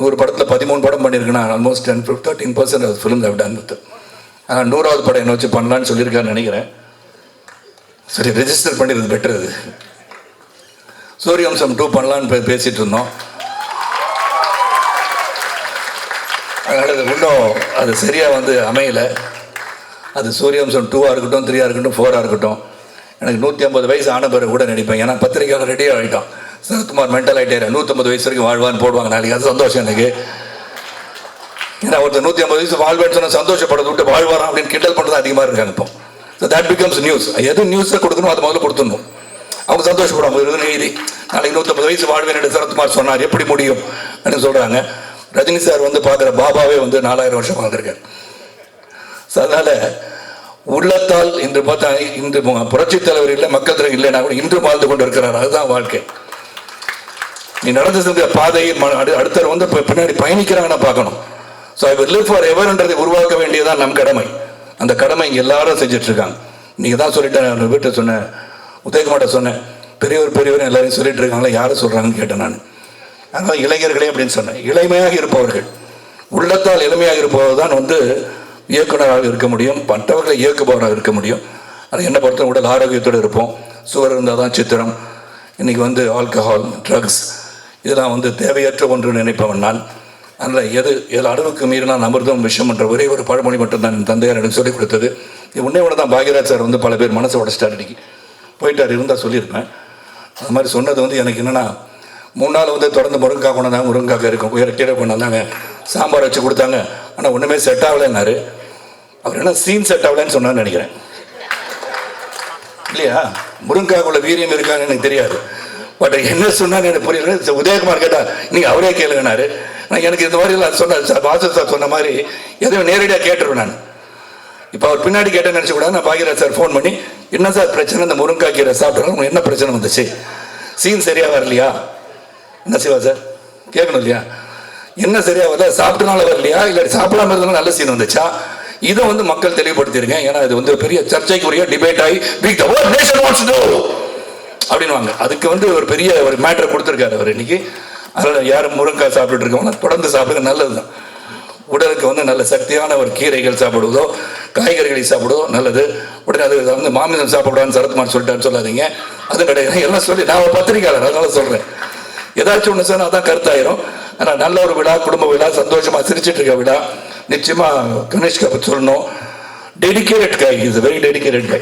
100 படத்தில் 13 படம் பண்ணியிருக்கேன்னா almost 13% of film how done with. ஆனால் 100வது படம் என்ன வச்சு பண்ணலான்னு சொல்லியிருக்காருன்னு நினைக்கிறேன். சரி, ரெஜிஸ்டர் பண்ணிடுறது பெட்டர். அது சூரியவம்சம் 2 பண்ணலான்னு பேசிகிட்டு இருந்தோம். அதனால் அது இன்னும் அது சரியாக வந்து அமையலை. அது சூரியவம்சம் 2ஆக இருக்கட்டும், 3ஆக இருக்கட்டும், 4ஆக இருக்கட்டும். எனக்கு 150 வயசு ஆன பிறகு கூட நடிப்பேன். ஏன்னா பத்திரிக்கையாளர் ரெடியாக ஆகிட்டோம். சரத்குமார் மென்டல் ஆகிட்டே 150 வயசு வரைக்கும் வாழ்வான்னு போடுவாங்க நாளைக்கு. அது சந்தோஷம் எனக்கு. ஏன்னா ஒருத்தர் 150 வயசு வாழ்வான்னு சொன்னால் சந்தோஷப்படுறது விட்டு வாழ்வாராம் அப்படின்னு கிண்டல் பண்ணுறது அதிகமாக இருக்காங்க இப்போ. So that becomes news. எது நியூஸை கொடுக்கணும் அது முதல்ல கொடுத்துடணும். அவங்க சந்தோஷப்படுவாங்க. இது நீதி, நாளைக்கு 150 வயசு வாழ்வேன் என்று சரத்குமார் சொன்னார், எப்படி முடியும் அப்படின்னு சொல்கிறாங்க. ரஜினி சார் வந்து பார்க்குற பாபாவே வந்து 4000 வருஷம் வாழ்ந்திருக்கார். ஸோ அதனால் உள்ளத்தால் இன்று பார்த்தா இன்று புரட்சி தலைவர் இல்லை, மக்கள் தலைவர் இல்லைன்னா கூட இன்று வாழ்ந்து கொண்டு இருக்கிறார். அதுதான் வாழ்க்கை. நீ நடந்து சென்ற பாதையை அடுத்தவர் வந்து பின்னாடி பயணிக்கிறாங்கன்னா பார்க்கணும். So I will live for எவர்ன்றதை உருவாக்க வேண்டியதான் நம் கடமை. அந்த கடமை இங்கே எல்லாரும் செஞ்சுட்டு இருக்காங்க. நீங்கள் தான் சொல்லிட்டேன், வீட்டை சொன்னேன், உதயகுமார்ட்ட சொன்னேன், பெரியவர் எல்லாரையும் சொல்லிட்டு இருக்காங்களா, யாரை சொல்கிறாங்கன்னு கேட்டேன் நான். அதனால் இளைஞர்களே அப்படின்னு சொன்னேன். இளமையாக இருப்பவர்கள், உள்ளத்தால் இளமையாக இருப்பவர் தான் வந்து இயக்குனராக இருக்க முடியும், மற்றவர்களை இயக்குபவராக இருக்க முடியும். அது என்னை பொறுத்த உடல் ஆரோக்கியத்தோடு இருப்போம். சுவர் இருந்தால் தான் சித்திரம். இன்றைக்கி வந்து ஆல்கஹால், ட்ரக்ஸ் இதெல்லாம் வந்து தேவையற்ற ஒன்று நினைப்பவன் நான். அதனால் எது அளவுக்கு மீறினால் அமிர்தம் விஷம் என்ற ஒரே ஒரு பழமொழி மட்டும்தான் என் தந்தையார் எனக்கு சொல்லிக் கொடுத்தது. இது உன்னே ஒன்று தான் பாக்யராஜ் சார் வந்து பல பேர் மனசை உடச்சிட்டார், அன்றைக்கி போயிட்டார், இருந்தால் சொல்லியிருப்பேன். அது மாதிரி சொன்னது வந்து எனக்கு என்னென்னா, 3 நாள் வந்து தொடர்ந்து முருங்கைக்காய் கொண்டாந்தாங்க, முருங்கைக்காய் இருக்கும், கீரை கொண்டாந்தாங்க, சாம்பார் வச்சு கொடுத்தாங்க, ஆனால் ஒன்றுமே செட் ஆகலைன்னாரு. அவர் என்ன சீன் செட் ஆகலைன்னு சொன்னான்னு நினைக்கிறேன், இல்லையா? முருங்கைக்காய்க்குள்ள வீரியம் இருக்கான்னு எனக்கு தெரியாது, பட் என்ன சொன்னான்னு எனக்கு புரியல. உதயகுமார் கேட்டால் நீங்கள் அவரே கேளுங்கனாரு. நான் எனக்கு இந்த மாதிரிலாம் சொன்னார் வாசு சார் சொன்ன மாதிரி எதையும் நேரடியாக கேட்டுருவேன் நான். இப்போ அவர் பின்னாடி கேட்டேன்னு நினச்சி கூட நான் பாக்யராஜ் சார் ஃபோன் பண்ணி, என்ன சார் பிரச்சனை, இந்த முருங்கைக்காய் கீரை சாப்பிட்றாங்க, உங்களுக்கு என்ன பிரச்சனை வந்துச்சு, சீன் சரியாக வரலையா, என்ன சிவா சார் கேட்கணும் இல்லையா, என்ன சரியாக வரல, சாப்பிட்டனால வரலையா, இல்லை சாப்பிடாம இருந்தாலும் நல்ல சீன் வந்துச்சா, இதை வந்து மக்கள் தெளிவுபடுத்தியிருக்கேன். ஏன்னா இது வந்து பெரிய சர்ச்சைக்குரிய டிபேட் ஆகி அப்படின்வாங்க. அதுக்கு வந்து ஒரு பெரிய ஒரு மேட்டரை கொடுத்துருக்காரு அவர் இன்னைக்கு. அதனால் யாரும் முருங்கைக்காய் சாப்பிட்டுட்டு இருக்கவங்க தொடர்ந்து சாப்பிடுங்க, நல்லது தான். உடலுக்கு வந்து நல்ல சக்தியான ஒரு கீரைகள் சாப்பிடுவதோ காய்கறிகளை சாப்பிடுவதோ நல்லது. உடனே அது வந்து மாமிசம் சாப்பிடுவான்னு சரத்குமார் சொல்லிட்டான்னு சொல்லாதீங்க, அது கிடையாது. எல்லாம் சொல்லி நான் ஒரு பத்திரிக்கையாளர், அதனால சொல்கிறேன். ஏதாச்சும் ஒன்று சொன்னால் அதான் கருத்தாயிரும். ஆனால் நல்ல ஒரு விழா, குடும்ப விழா, சந்தோஷமாக சிரிச்சிட்டு இருக்க விழா, நிச்சயமாக கணேஷ்கா பற்றி சொல்லணும். Dedicated guy, is very dedicated guy.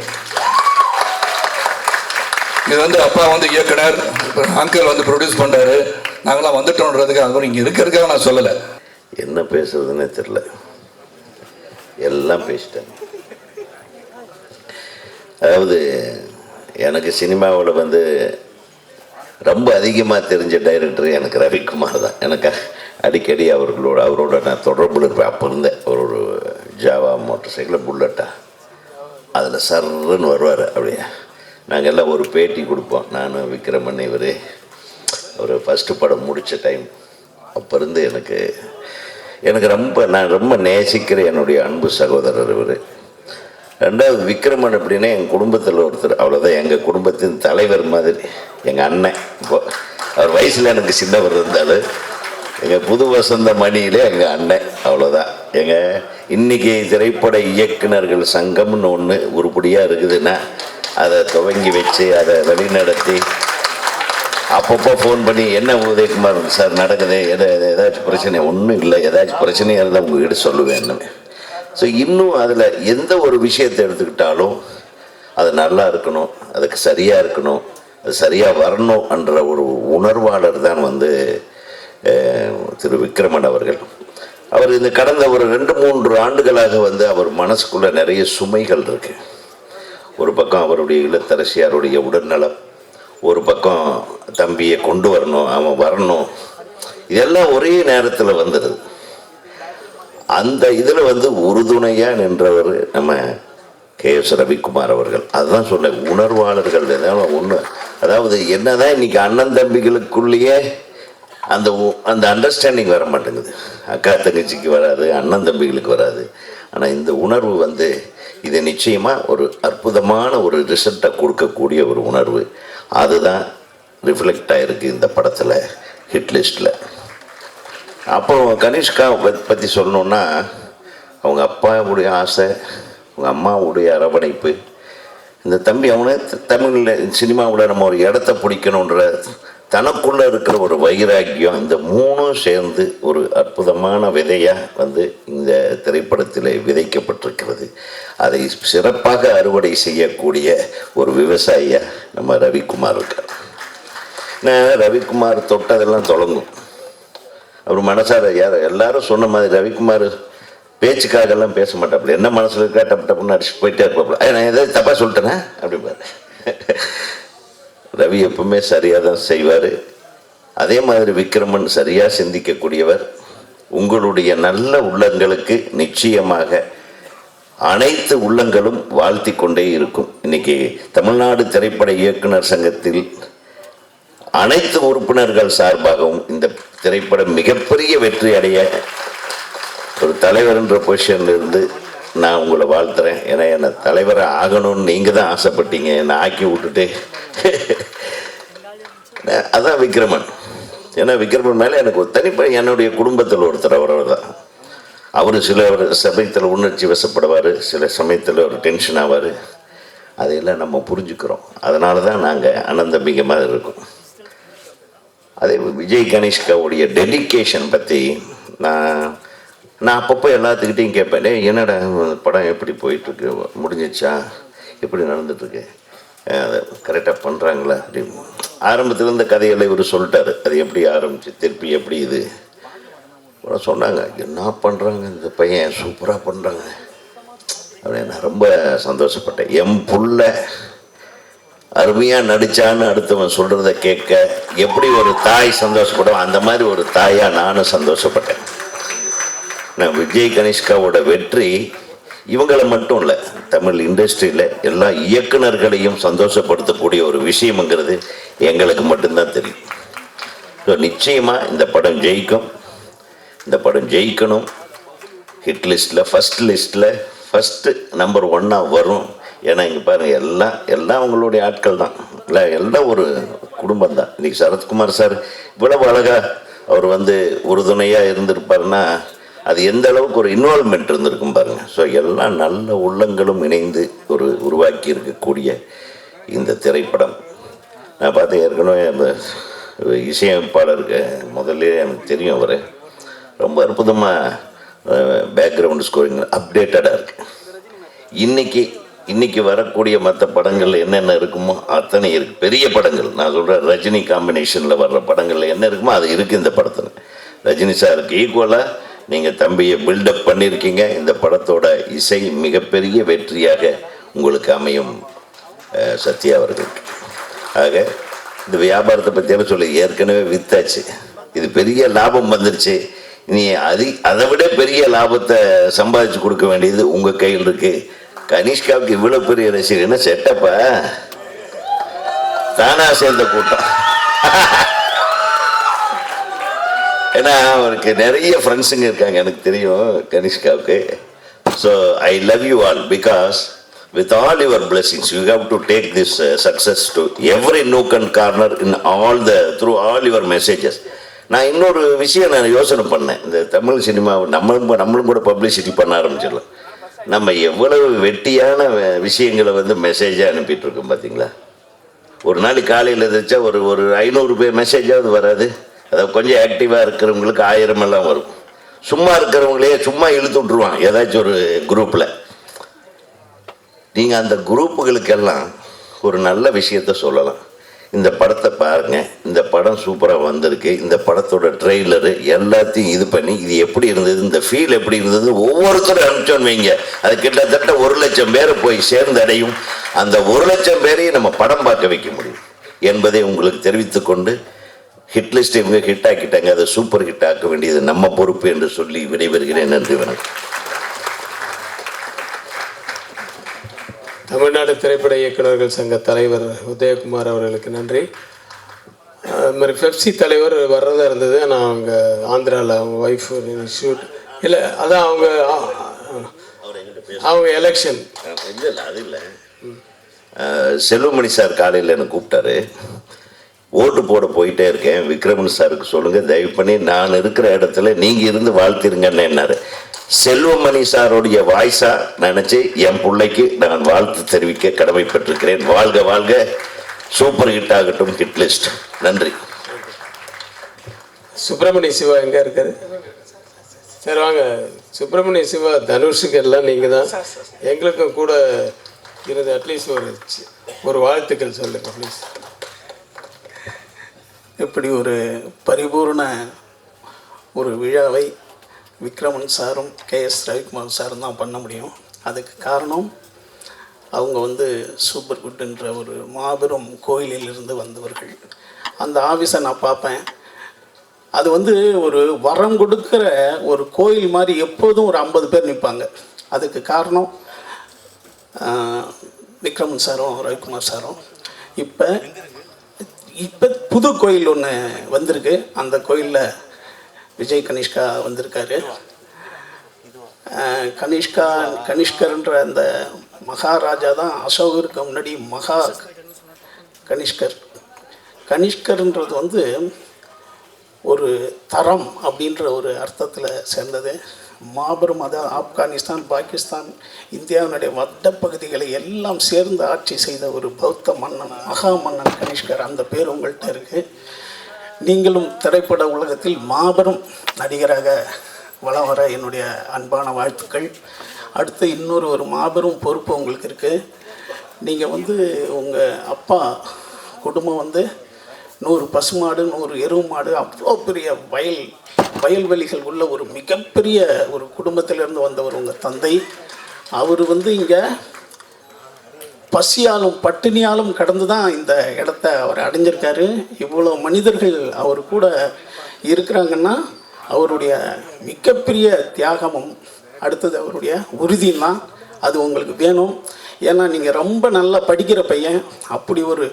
இது வந்து அப்பா வந்து இயக்குனர், அங்கிள் வந்து ப்ரொடியூஸ் பண்ணுறாரு, நாங்களாம் வந்துட்டோன்றதுக்கு அது இங்கே இருக்கிறதுக்காக நான் சொல்லலை. என்ன பேசுறதுன்னே தெரில, எல்லாம் பேசிட்டேன். அதாவது எனக்கு சினிமாவில் வந்து ரொம்ப அதிகமாக தெரிஞ்ச டைரக்டர் எனக்கு ரவிக்குமார் தான். எனக்கு அடிக்கடி அவரோட நான் தொடர்பில் இருப்பேன். அப்போ இருந்தேன். ஒரு ஜாவா மோட்டர் சைக்கிள் புல்லட்டா அதில் சர்ன்னு வருவார். அப்படியே நாங்கள் எல்லாம் ஒரு பேட்டி கொடுப்போம், நான் விக்ரமன் இவர். ஒரு ஃபஸ்ட்டு படம் முடித்த டைம் அப்போ இருந்து எனக்கு நான் ரொம்ப நேசிக்கிற என்னுடைய அன்பு சகோதரர் இவர். ரெண்டாவது விக்ரமன் அப்படின்னா எங்கள் குடும்பத்தில் ஒருத்தர், அவ்வளோதான். எங்கள் குடும்பத்தின் தலைவர் மாதிரி எங்கள் அண்ணன். இப்போ அவர் வயசில் எனக்கு சின்னவர் இருந்தாலும் எங்கள் புது வசந்த மணியிலே எங்கள் அண்ணன், அவ்வளோதான். இன்றைக்கி திரைப்பட இயக்குனர்கள் சங்கம்னு ஒன்று உருப்படியாக இருக்குதுன்னா அதை துவங்கி வச்சு அதை வழிநடத்தி அப்பப்போ ஃபோன் பண்ணி, என்ன உதயகுமார் சார் நடக்குது, ஏதாச்சும் பிரச்சனை, ஒன்றும் இல்லை, ஏதாச்சும் பிரச்சனையாக இருந்தால் உங்ககிட்ட சொல்லுவேன். ஸோ இன்னும் அதில் எந்த ஒரு விஷயத்தை எடுத்துக்கிட்டாலும் அது நல்லா இருக்கணும், அதுக்கு சரியாக இருக்கணும், அது சரியாக வரணும் என்ற ஒரு உணர்வாளர் தான் வந்து திரு விக்ரமன் அவர்கள். அவர் இந்த கடந்த ஒரு 2-3 ஆண்டுகளாக வந்து அவர் மனசுக்குள்ளே நிறைய சுமைகள் இருக்குது. ஒரு பக்கம் அவருடைய இல்லத்தரசியாருடைய உடல்நலம், ஒரு பக்கம் தம்பியை கொண்டு வரணும், அவன் வரணும், இதெல்லாம் ஒரே நேரத்தில் வந்துடுது. அந்த இதில் வந்து உறுதுணையாக நின்றவர் நம்ம KS ரவிக்குமார் அவர்கள். அதுதான் சொல்ல, உணர்வாளர்கள் ஒன்று. அதாவது என்னதான் இன்னைக்கு அண்ணன் தம்பிகளுக்குள்ளேயே அந்த அண்டர்ஸ்டாண்டிங் வர மாட்டேங்குது. அக்கா தங்கச்சிக்கு வராது, அண்ணன் தம்பிகளுக்கு வராது. ஆனால் இந்த உணர்வு வந்து இது நிச்சயமாக ஒரு அற்புதமான ஒரு ரிசல்ட்டை கொடுக்கக்கூடிய ஒரு உணர்வு. அதுதான் ரிஃப்ளெக்ட் ஆகிருக்கு இந்த படத்தில், ஹிட் லிஸ்ட்டில். அப்போ கனிஷ்கா பற்றி சொல்லணுன்னா, அவங்க அப்பாவுடைய ஆசை, அவங்க அம்மாவுடைய அரவணைப்பு, இந்த தம்பி அவனை தமிழில் சினிமாவில் நம்ம ஒரு இடத்த பிடிக்கணுன்ற தனக்குள்ளே இருக்கிற ஒரு வைராக்கியம், இந்த 3ம் சேர்ந்து ஒரு அற்புதமான விதையாக வந்து இந்த திரைப்படத்தில் விதைக்கப்பட்டிருக்கிறது. அதை சிறப்பாக அறுவடை செய்யக்கூடிய ஒரு விவசாயியாக நம்ம ரவிக்குமார் இருக்கார். நான் ரவிக்குமார் தொட்டதெல்லாம் தொடங்கும். அவர் மனசார எல்லாரும் சொன்ன மாதிரி ரவிக்குமார் பேச்சுக்காகலாம் பேச மாட்டாப்புல, என்ன மனசில் இருக்கா டப்பு டப்புன்னு அடிச்சு போயிட்டே இருப்பாப்புல. நான் ஏதாவது தப்பாக சொல்லிட்டேனே அப்படிப்பாரு. ரவி எப்பவுமே சரியாக தான் செய்வார். அதே மாதிரி விக்ரமன் சரியாக சிந்திக்கக்கூடியவர். உங்களுடைய நல்ல உள்ளங்களுக்கு நிச்சயமாக அனைத்து உள்ளங்களும் வாழ்த்தி கொண்டே இருக்கும். இன்னைக்கு தமிழ்நாடு திரைப்பட இயக்குனர் சங்கத்தில் அனைத்து உறுப்பினர்கள் சார்பாகவும் இந்த திரைப்படம் மிகப்பெரிய வெற்றி அடைய ஒரு தலைவர் என்ற பொசிஷன்ல இருந்து நான் உங்களை வாழ்த்துறேன். ஏன்னா என்னை தலைவரை ஆகணும்னு நீங்கள் தான் ஆசைப்பட்டீங்க, என்னை ஆக்கி விட்டுட்டு. அதான் விக்ரமன். ஏன்னா விக்ரமன் மேலே எனக்கு ஒரு தனிப்பட்ட என்னுடைய குடும்பத்தில் ஒருத்தர் அவர் தான். அவர் சில சமயத்தில் உணர்ச்சி வசப்படுவார், சில சமயத்தில் ஒரு டென்ஷன் ஆவார். அதையெல்லாம் நம்ம புரிஞ்சுக்கிறோம். அதனால தான் நாங்கள் அண்ணன் தம்பிங்க மாதிரி இருக்கோம். அதே விஜய் கணேஷ்காவுடைய டெடிக்கேஷன் பற்றி நான் அப்பப்போ எல்லாத்துக்கிட்டையும் கேட்பேன், என்னடா படம் எப்படி போயிட்டுருக்கு, முடிஞ்சிச்சா, எப்படி நடந்துட்டுருக்கு, அதை கரெக்டாக பண்ணுறாங்களா அப்படின்னு. ஆரம்பத்தில் இருந்த கதைகளை இவர் சொல்லிட்டாரு, அது எப்படி ஆரம்பிச்சு திருப்பி எப்படி இது சொன்னாங்க. என்ன பண்ணுறாங்க இந்த பையன், சூப்பராக பண்ணுறாங்க அப்படின்னு நான் ரொம்ப சந்தோஷப்பட்டேன். என் புள்ள அருமையாக நடித்தான்னு அடுத்தவன் சொல்கிறத கேட்க எப்படி ஒரு தாய் சந்தோஷப்படும், அந்த மாதிரி ஒரு தாயாக நானும் சந்தோஷப்பட்டேன். நான் விஜய் கணேஷ்காவோட வெற்றி இவங்களை மட்டும் இல்லை, தமிழ் இண்டஸ்ட்ரியில் எல்லா இயக்குநர்களையும் சந்தோஷப்படுத்தக்கூடிய ஒரு விஷயம்ங்கிறது எங்களுக்கு மட்டும்தான் தெரியும். ஸோ நிச்சயமாக இந்த படம் ஜெயிக்கும், இந்த படம் ஜெயிக்கணும். ஹிட் லிஸ்ட்டில் ஃபஸ்ட்டு நம்பர் 1 வரும். ஏன்னா இங்கே பாருங்கள், எல்லாம் அவங்களுடைய ஆட்கள் தான், இல்லை எல்லாம் ஒரு குடும்பம் தான். இன்றைக்கி சரத்குமார் சார் இவ்வளவு அழகாக அவர் உறுதுணையாக இருந்திருப்பாருன்னா அது எந்த அளவுக்கு ஒரு இன்வால்மெண்ட் இருந்திருக்கும் பாருங்கள். ஸோ எல்லாம் நல்ல உள்ளங்களும் இணைந்து உருவாக்கி இருக்கக்கூடிய இந்த திரைப்படம். நான் பார்த்து ஏற்கனவே அந்த இசையமைப்பாளருக்கு முதல்ல எனக்கு தெரியும், அவர் ரொம்ப அற்புதமாக பேக்ரவுண்டு ஸ்கோரிங் அப்டேட்டடாக இருக்குது. இன்றைக்கி வரக்கூடிய மற்ற படங்கள் என்னென்ன இருக்குமோ அத்தனை இருக்குது. பெரிய படங்கள் நான் சொல்கிறேன், ரஜினி காம்பினேஷனில் வர்ற படங்களில் என்ன இருக்குமோ அது இருக்குது இந்த படத்தில். ரஜினி சாருக்கு ஈக்குவலாக நீங்கள் தம்பியை பில்டப் பண்ணியிருக்கீங்க. இந்த படத்தோட இசை மிகப்பெரிய வெற்றியாக உங்களுக்கு அமையும் சத்யா அவர்களுக்கு. ஆக இந்த வியாபாரத்தை பற்றியான சொல்லி ஏற்கனவே வித்தாச்சு, இது பெரிய லாபம் வந்துருச்சு. நீ அதை விட பெரிய லாபத்தை சம்பாதிச்சு கொடுக்க வேண்டியது உங்கள் கையில் இருக்குது. கனிஷ்காவுக்கு இவ்வளோ பெரிய ரசிகர் என்ன செட்டப்பா, தானா சேர்ந்த கூட்டம். ஏன்னா அவருக்கு நிறைய ஃப்ரெண்ட்ஸுங்க இருக்காங்க, எனக்கு தெரியும் கனிஷ்காவுக்கு. So I love you all because with all your blessings you have to take this success to every nook and corner in through all your messages. நான் இன்னொரு விஷயம் நான் யோசனை பண்ணேன், இந்த தமிழ் சினிமாவை நம்மளும் கூட பப்ளிசிட்டி பண்ண ஆரம்பிச்சிடலாம். நம்ம எவ்வளவு வெட்டியான விஷயங்களை மெசேஜாக அனுப்பிட்டு இருக்கோம் பார்த்தீங்களா. ஒரு நாளைக்கு காலையில் எதிர்த்தா ஒரு 500 பேர் மெசேஜாவது வராது. அதாவது கொஞ்சம் ஆக்டிவாக இருக்கிறவங்களுக்கு 1000 எல்லாம் வரும். சும்மா இருக்கிறவங்களே சும்மா இழுத்து விட்ருவான் ஏதாச்சும் ஒரு குரூப்பில். நீங்கள் அந்த குரூப்புகளுக்கெல்லாம் ஒரு நல்ல விஷயத்த சொல்லலாம். இந்த படத்தை பாருங்கள், இந்த படம் சூப்பராக வந்திருக்கு, இந்த படத்தோட ட்ரெய்லரு எல்லாத்தையும் இது பண்ணி இது எப்படி இருந்தது, இந்த ஃபீல் எப்படி இருந்தது ஒவ்வொருத்தரும் அனுப்பிச்சோன்னு வைங்க, அது கிட்டத்தட்ட 1,00,000 பேரை போய் சேர்ந்தடையும். அந்த 1,00,000 பேரையும் நம்ம படம் பார்க்க வைக்க முடியும் என்பதை உங்களுக்கு தெரிவித்துக்கொண்டு, ஹிட் லிஸ்ட் இவங்க ஹிட் ஆக்கிட்டாங்க, அதை சூப்பர் ஹிட் ஆக்க வேண்டியது நம்ம பொறுப்பு என்று சொல்லி விடைபெறுகிறேன். நன்றி, வணக்கம். தமிழ்நாடு திரைப்பட இயக்குநர்கள் சங்க தலைவர் உதயகுமார் அவர்களுக்கு நன்றி. அது மாதிரி பெப்சி தலைவர் வர்றதா இருந்தது, ஆனால் அவங்க ஆந்திராவில் அவங்க ஒய்ஃப் ஷூட் இல்லை, அதான் அவங்க எலெக்ஷன். இல்லை அது இல்லை, செல்வமணி சார் காலையில் எனக்கு கூப்பிட்டாரு, ஓட்டு போட போயிட்டே இருக்கேன், விக்ரமன் சாருக்கு சொல்லுங்கள் தயவு பண்ணி நான் இருக்கிற இடத்துல நீங்கள் இருந்து வாழ்த்திருங்கன்னு என்னாரு. செல்வமணி சாருடைய வாய்ஸா நினச்சி என் பிள்ளைக்கு நான் வாழ்த்து தெரிவிக்க கடமைப்பட்டிருக்கிறேன். வாழ்க வாழ்க, சூப்பர் ஹிட் ஆகட்டும் ஹிட் லிஸ்ட். நன்றி. சுப்பிரமணிய சிவா எங்கே இருக்காரு? சரி வாங்க. சுப்பிரமணிய சிவா, தனுஷுக்கு எல்லாம் நீங்கள் தான், எங்களுக்கும் கூட இருந்து அட்லீஸ்ட் ஒரு வாழ்த்துக்கள் சொல்லுங்க ப்ளீஸ். இப்படி ஒரு பரிபூர்ண ஒரு விழாவை விக்ரமன் சாரும் KS ரவிக்குமார் சாரும் தான் பண்ண முடியும். அதுக்கு காரணம் அவங்க சூப்பர் குட்ன்ற ஒரு மாபெரும் கோயிலிலிருந்து வந்தவர்கள். அந்த ஆஃபீஸை நான் பார்ப்பேன், அது ஒரு வரம் கொடுக்குற ஒரு கோயில் மாதிரி எப்போதும் ஒரு 50 பேர் நிற்பாங்க. அதுக்கு காரணம் விக்ரமன் சாரும் ரவிக்குமார் சாரும். இப்போ புது கோயில் ஒன்று வந்திருக்கு, அந்த கோயிலில் விஜய் கனிஷ்கா வந்திருக்காரு. கனிஷ்கர்ன்ற அந்த மகாராஜா தான் அசோகருக்கு முன்னாடி கனிஷ்கர்ன்றது ஒரு தரம் அப்படின்ற ஒரு அர்த்தத்தில் சேர்ந்தது. மாபெரும் அதாவது ஆப்கானிஸ்தான், பாகிஸ்தான், இந்தியாவினுடைய வட்ட பகுதிகளை எல்லாம் சேர்ந்து ஆட்சி செய்த ஒரு பௌத்த மன்னன், மகா மன்னன் கனிஷ்கர். அந்த பேர் உங்கள்கிட்ட இருக்குது. நீங்களும் திரைப்பட உலகத்தில் மாபெரும் நடிகராக வலம் வர என்னுடைய அன்பான வாழ்த்துக்கள். அடுத்து இன்னொரு ஒரு மாபெரும் பொறுப்பு உங்களுக்கு இருக்குது. நீங்கள் உங்கள் அப்பா குடும்பம் 100 பசுமாடு, 100 எருவு மாடு, அவ்வளோ பெரிய வயல்வெளிகள் உள்ள ஒரு மிகப்பெரிய ஒரு குடும்பத்திலிருந்து வந்தவர் உங்கள் தந்தை. அவர் இங்கே பசியாலும் பட்டினியாலும் கடந்து தான் இந்த இடத்த அவர் அடைஞ்சிருக்காரு. இவ்வளோ மனிதர்கள் அவர் கூட இருக்கிறாங்கன்னா அவருடைய மிகப்பெரிய தியாகமும் அடுத்தது அவருடைய உறுதியும் அது உங்களுக்கு வேணும். ஏன்னா நீங்கள் ரொம்ப நல்லா படிக்கிற பையன், அப்படி ஒரு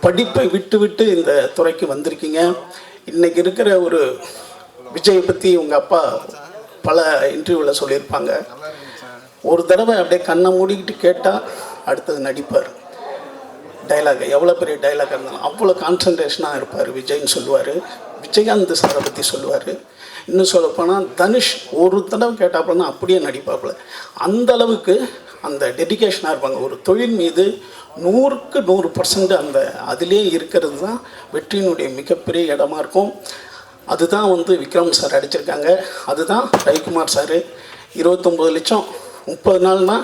படிப்பை விட்டு இந்த துறைக்கு வந்திருக்கீங்க. இன்றைக்கி இருக்கிற ஒரு விஜயை பற்றி உங்கள் அப்பா பல இன்டர்வியூவில் சொல்லியிருப்பாங்க. ஒரு தடவை அப்படியே கண்ணை மூடிக்கிட்டு கேட்டால் அடுத்தது நடிப்பார். டைலாக் எவ்வளோ பெரிய டைலாக் இருந்தாலும் அவ்வளோ கான்சன்ட்ரேஷனாக இருப்பார் விஜய்ன்னு சொல்லுவார். விஜயகாந்த் சாரை பற்றி சொல்லுவார். இன்னும் சொல்லப்போனால் தனுஷ் ஒரு தடவை கேட்டாப்புலன்னா அப்படியே நடிப்பாப்புல. அந்த அளவுக்கு அந்த டெடிக்கேஷனாக இருப்பாங்க. ஒரு தொழில் மீது 100க்கு 100% அந்த அதிலே இருக்கிறது தான் வெற்றியினுடைய மிகப்பெரிய இடமா இருக்கும். அதுதான் விக்ரம் சார் அடிச்சிருக்காங்க. அதுதான் ரவிக்குமார் சார் 29 லட்சம் 30 நாள்னா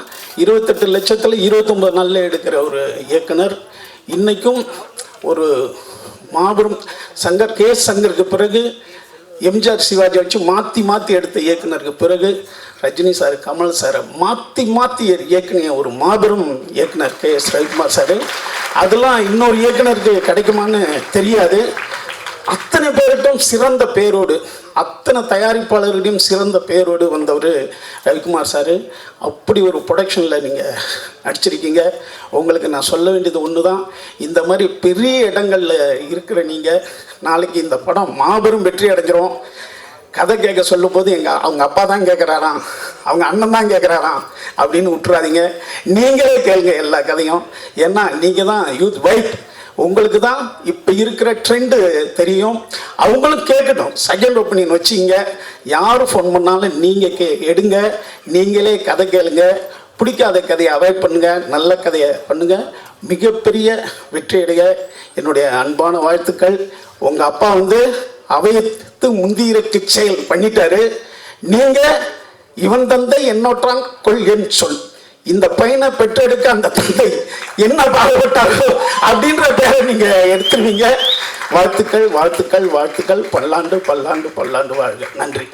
28 லட்சத்தில் 29 நாளில் எடுக்கிற ஒரு இயக்குனர். இன்றைக்கும் ஒரு மாபெரும் சங்கர் கே.எஸ். சங்கருக்கு பிறகு எம்ஜிஆர் சிவாஜி வச்சு மாற்றி எடுத்த இயக்குனருக்கு பிறகு ரஜினி சார், கமல் சாரை மாற்றி இயக்குனிய ஒரு மாபெரும் இயக்குனர் கே.எஸ். ரவிக்குமார் சார். அதெல்லாம் இன்னொரு இயக்குனருக்கு கிடைக்குமான்னு தெரியாது. அத்தனை பேர்கிட்டும் சிறந்த பேரோடு, அத்தனை தயாரிப்பாளர்களிடையும் சிறந்த பேரோடு வந்தவர் ரவிக்குமார் சார். அப்படி ஒரு ப்ரொடக்ஷனில் நீங்கள் நடிச்சிருக்கீங்க. உங்களுக்கு நான் சொல்ல வேண்டியது ஒன்று தான், இந்த மாதிரி பெரிய இடங்களில் இருக்கிற நீங்கள் நாளைக்கு இந்த படம் மாபெரும் வெற்றி அடைஞ்சிரும். கதை கேட்க சொல்லும்போது அவங்க அப்பா தான் கேட்குறாராம், அவங்க அண்ணன் தான் கேட்குறாராம் அப்படின்னு விட்டுறாதீங்க. நீங்களே கேளுங்க எல்லா கதையும். ஏன்னா நீங்கள் தான் யூத் வைட், உங்களுக்கு தான் இப்போ இருக்கிற ட்ரெண்டு தெரியும். அவங்களும் கேட்கட்டும். செகண்ட் ஒப்பீனியன் வச்சிங்க. யார் ஃபோன் பண்ணாலும் நீங்கள் எடுங்க, நீங்களே கதை கேளுங்க. பிடிக்காத கதையை அவாய்ட் பண்ணுங்கள், நல்ல கதையை பண்ணுங்கள். மிகப்பெரிய வெற்றியடைய என்னுடைய அன்பான வாழ்த்துக்கள். உங்கள் அப்பா அவையத்து முந்தியிருக்கு செயல் பண்ணிட்டாரு. நீங்கள் இவன் தந்தை என்னோற்றான் கொள்கன்னு சொல். இந்த பையனை பெற்றெடுக்க அந்த தந்தை என்ன பாடுபட்டாரோ அப்படின்ற பேரை நீங்க எடுத்துருவீங்க. வாழ்த்துக்கள், வாழ்த்துக்கள், வாழ்த்துக்கள். பல்லாண்டு பல்லாண்டு பல்லாண்டு வாழ்க. நன்றி.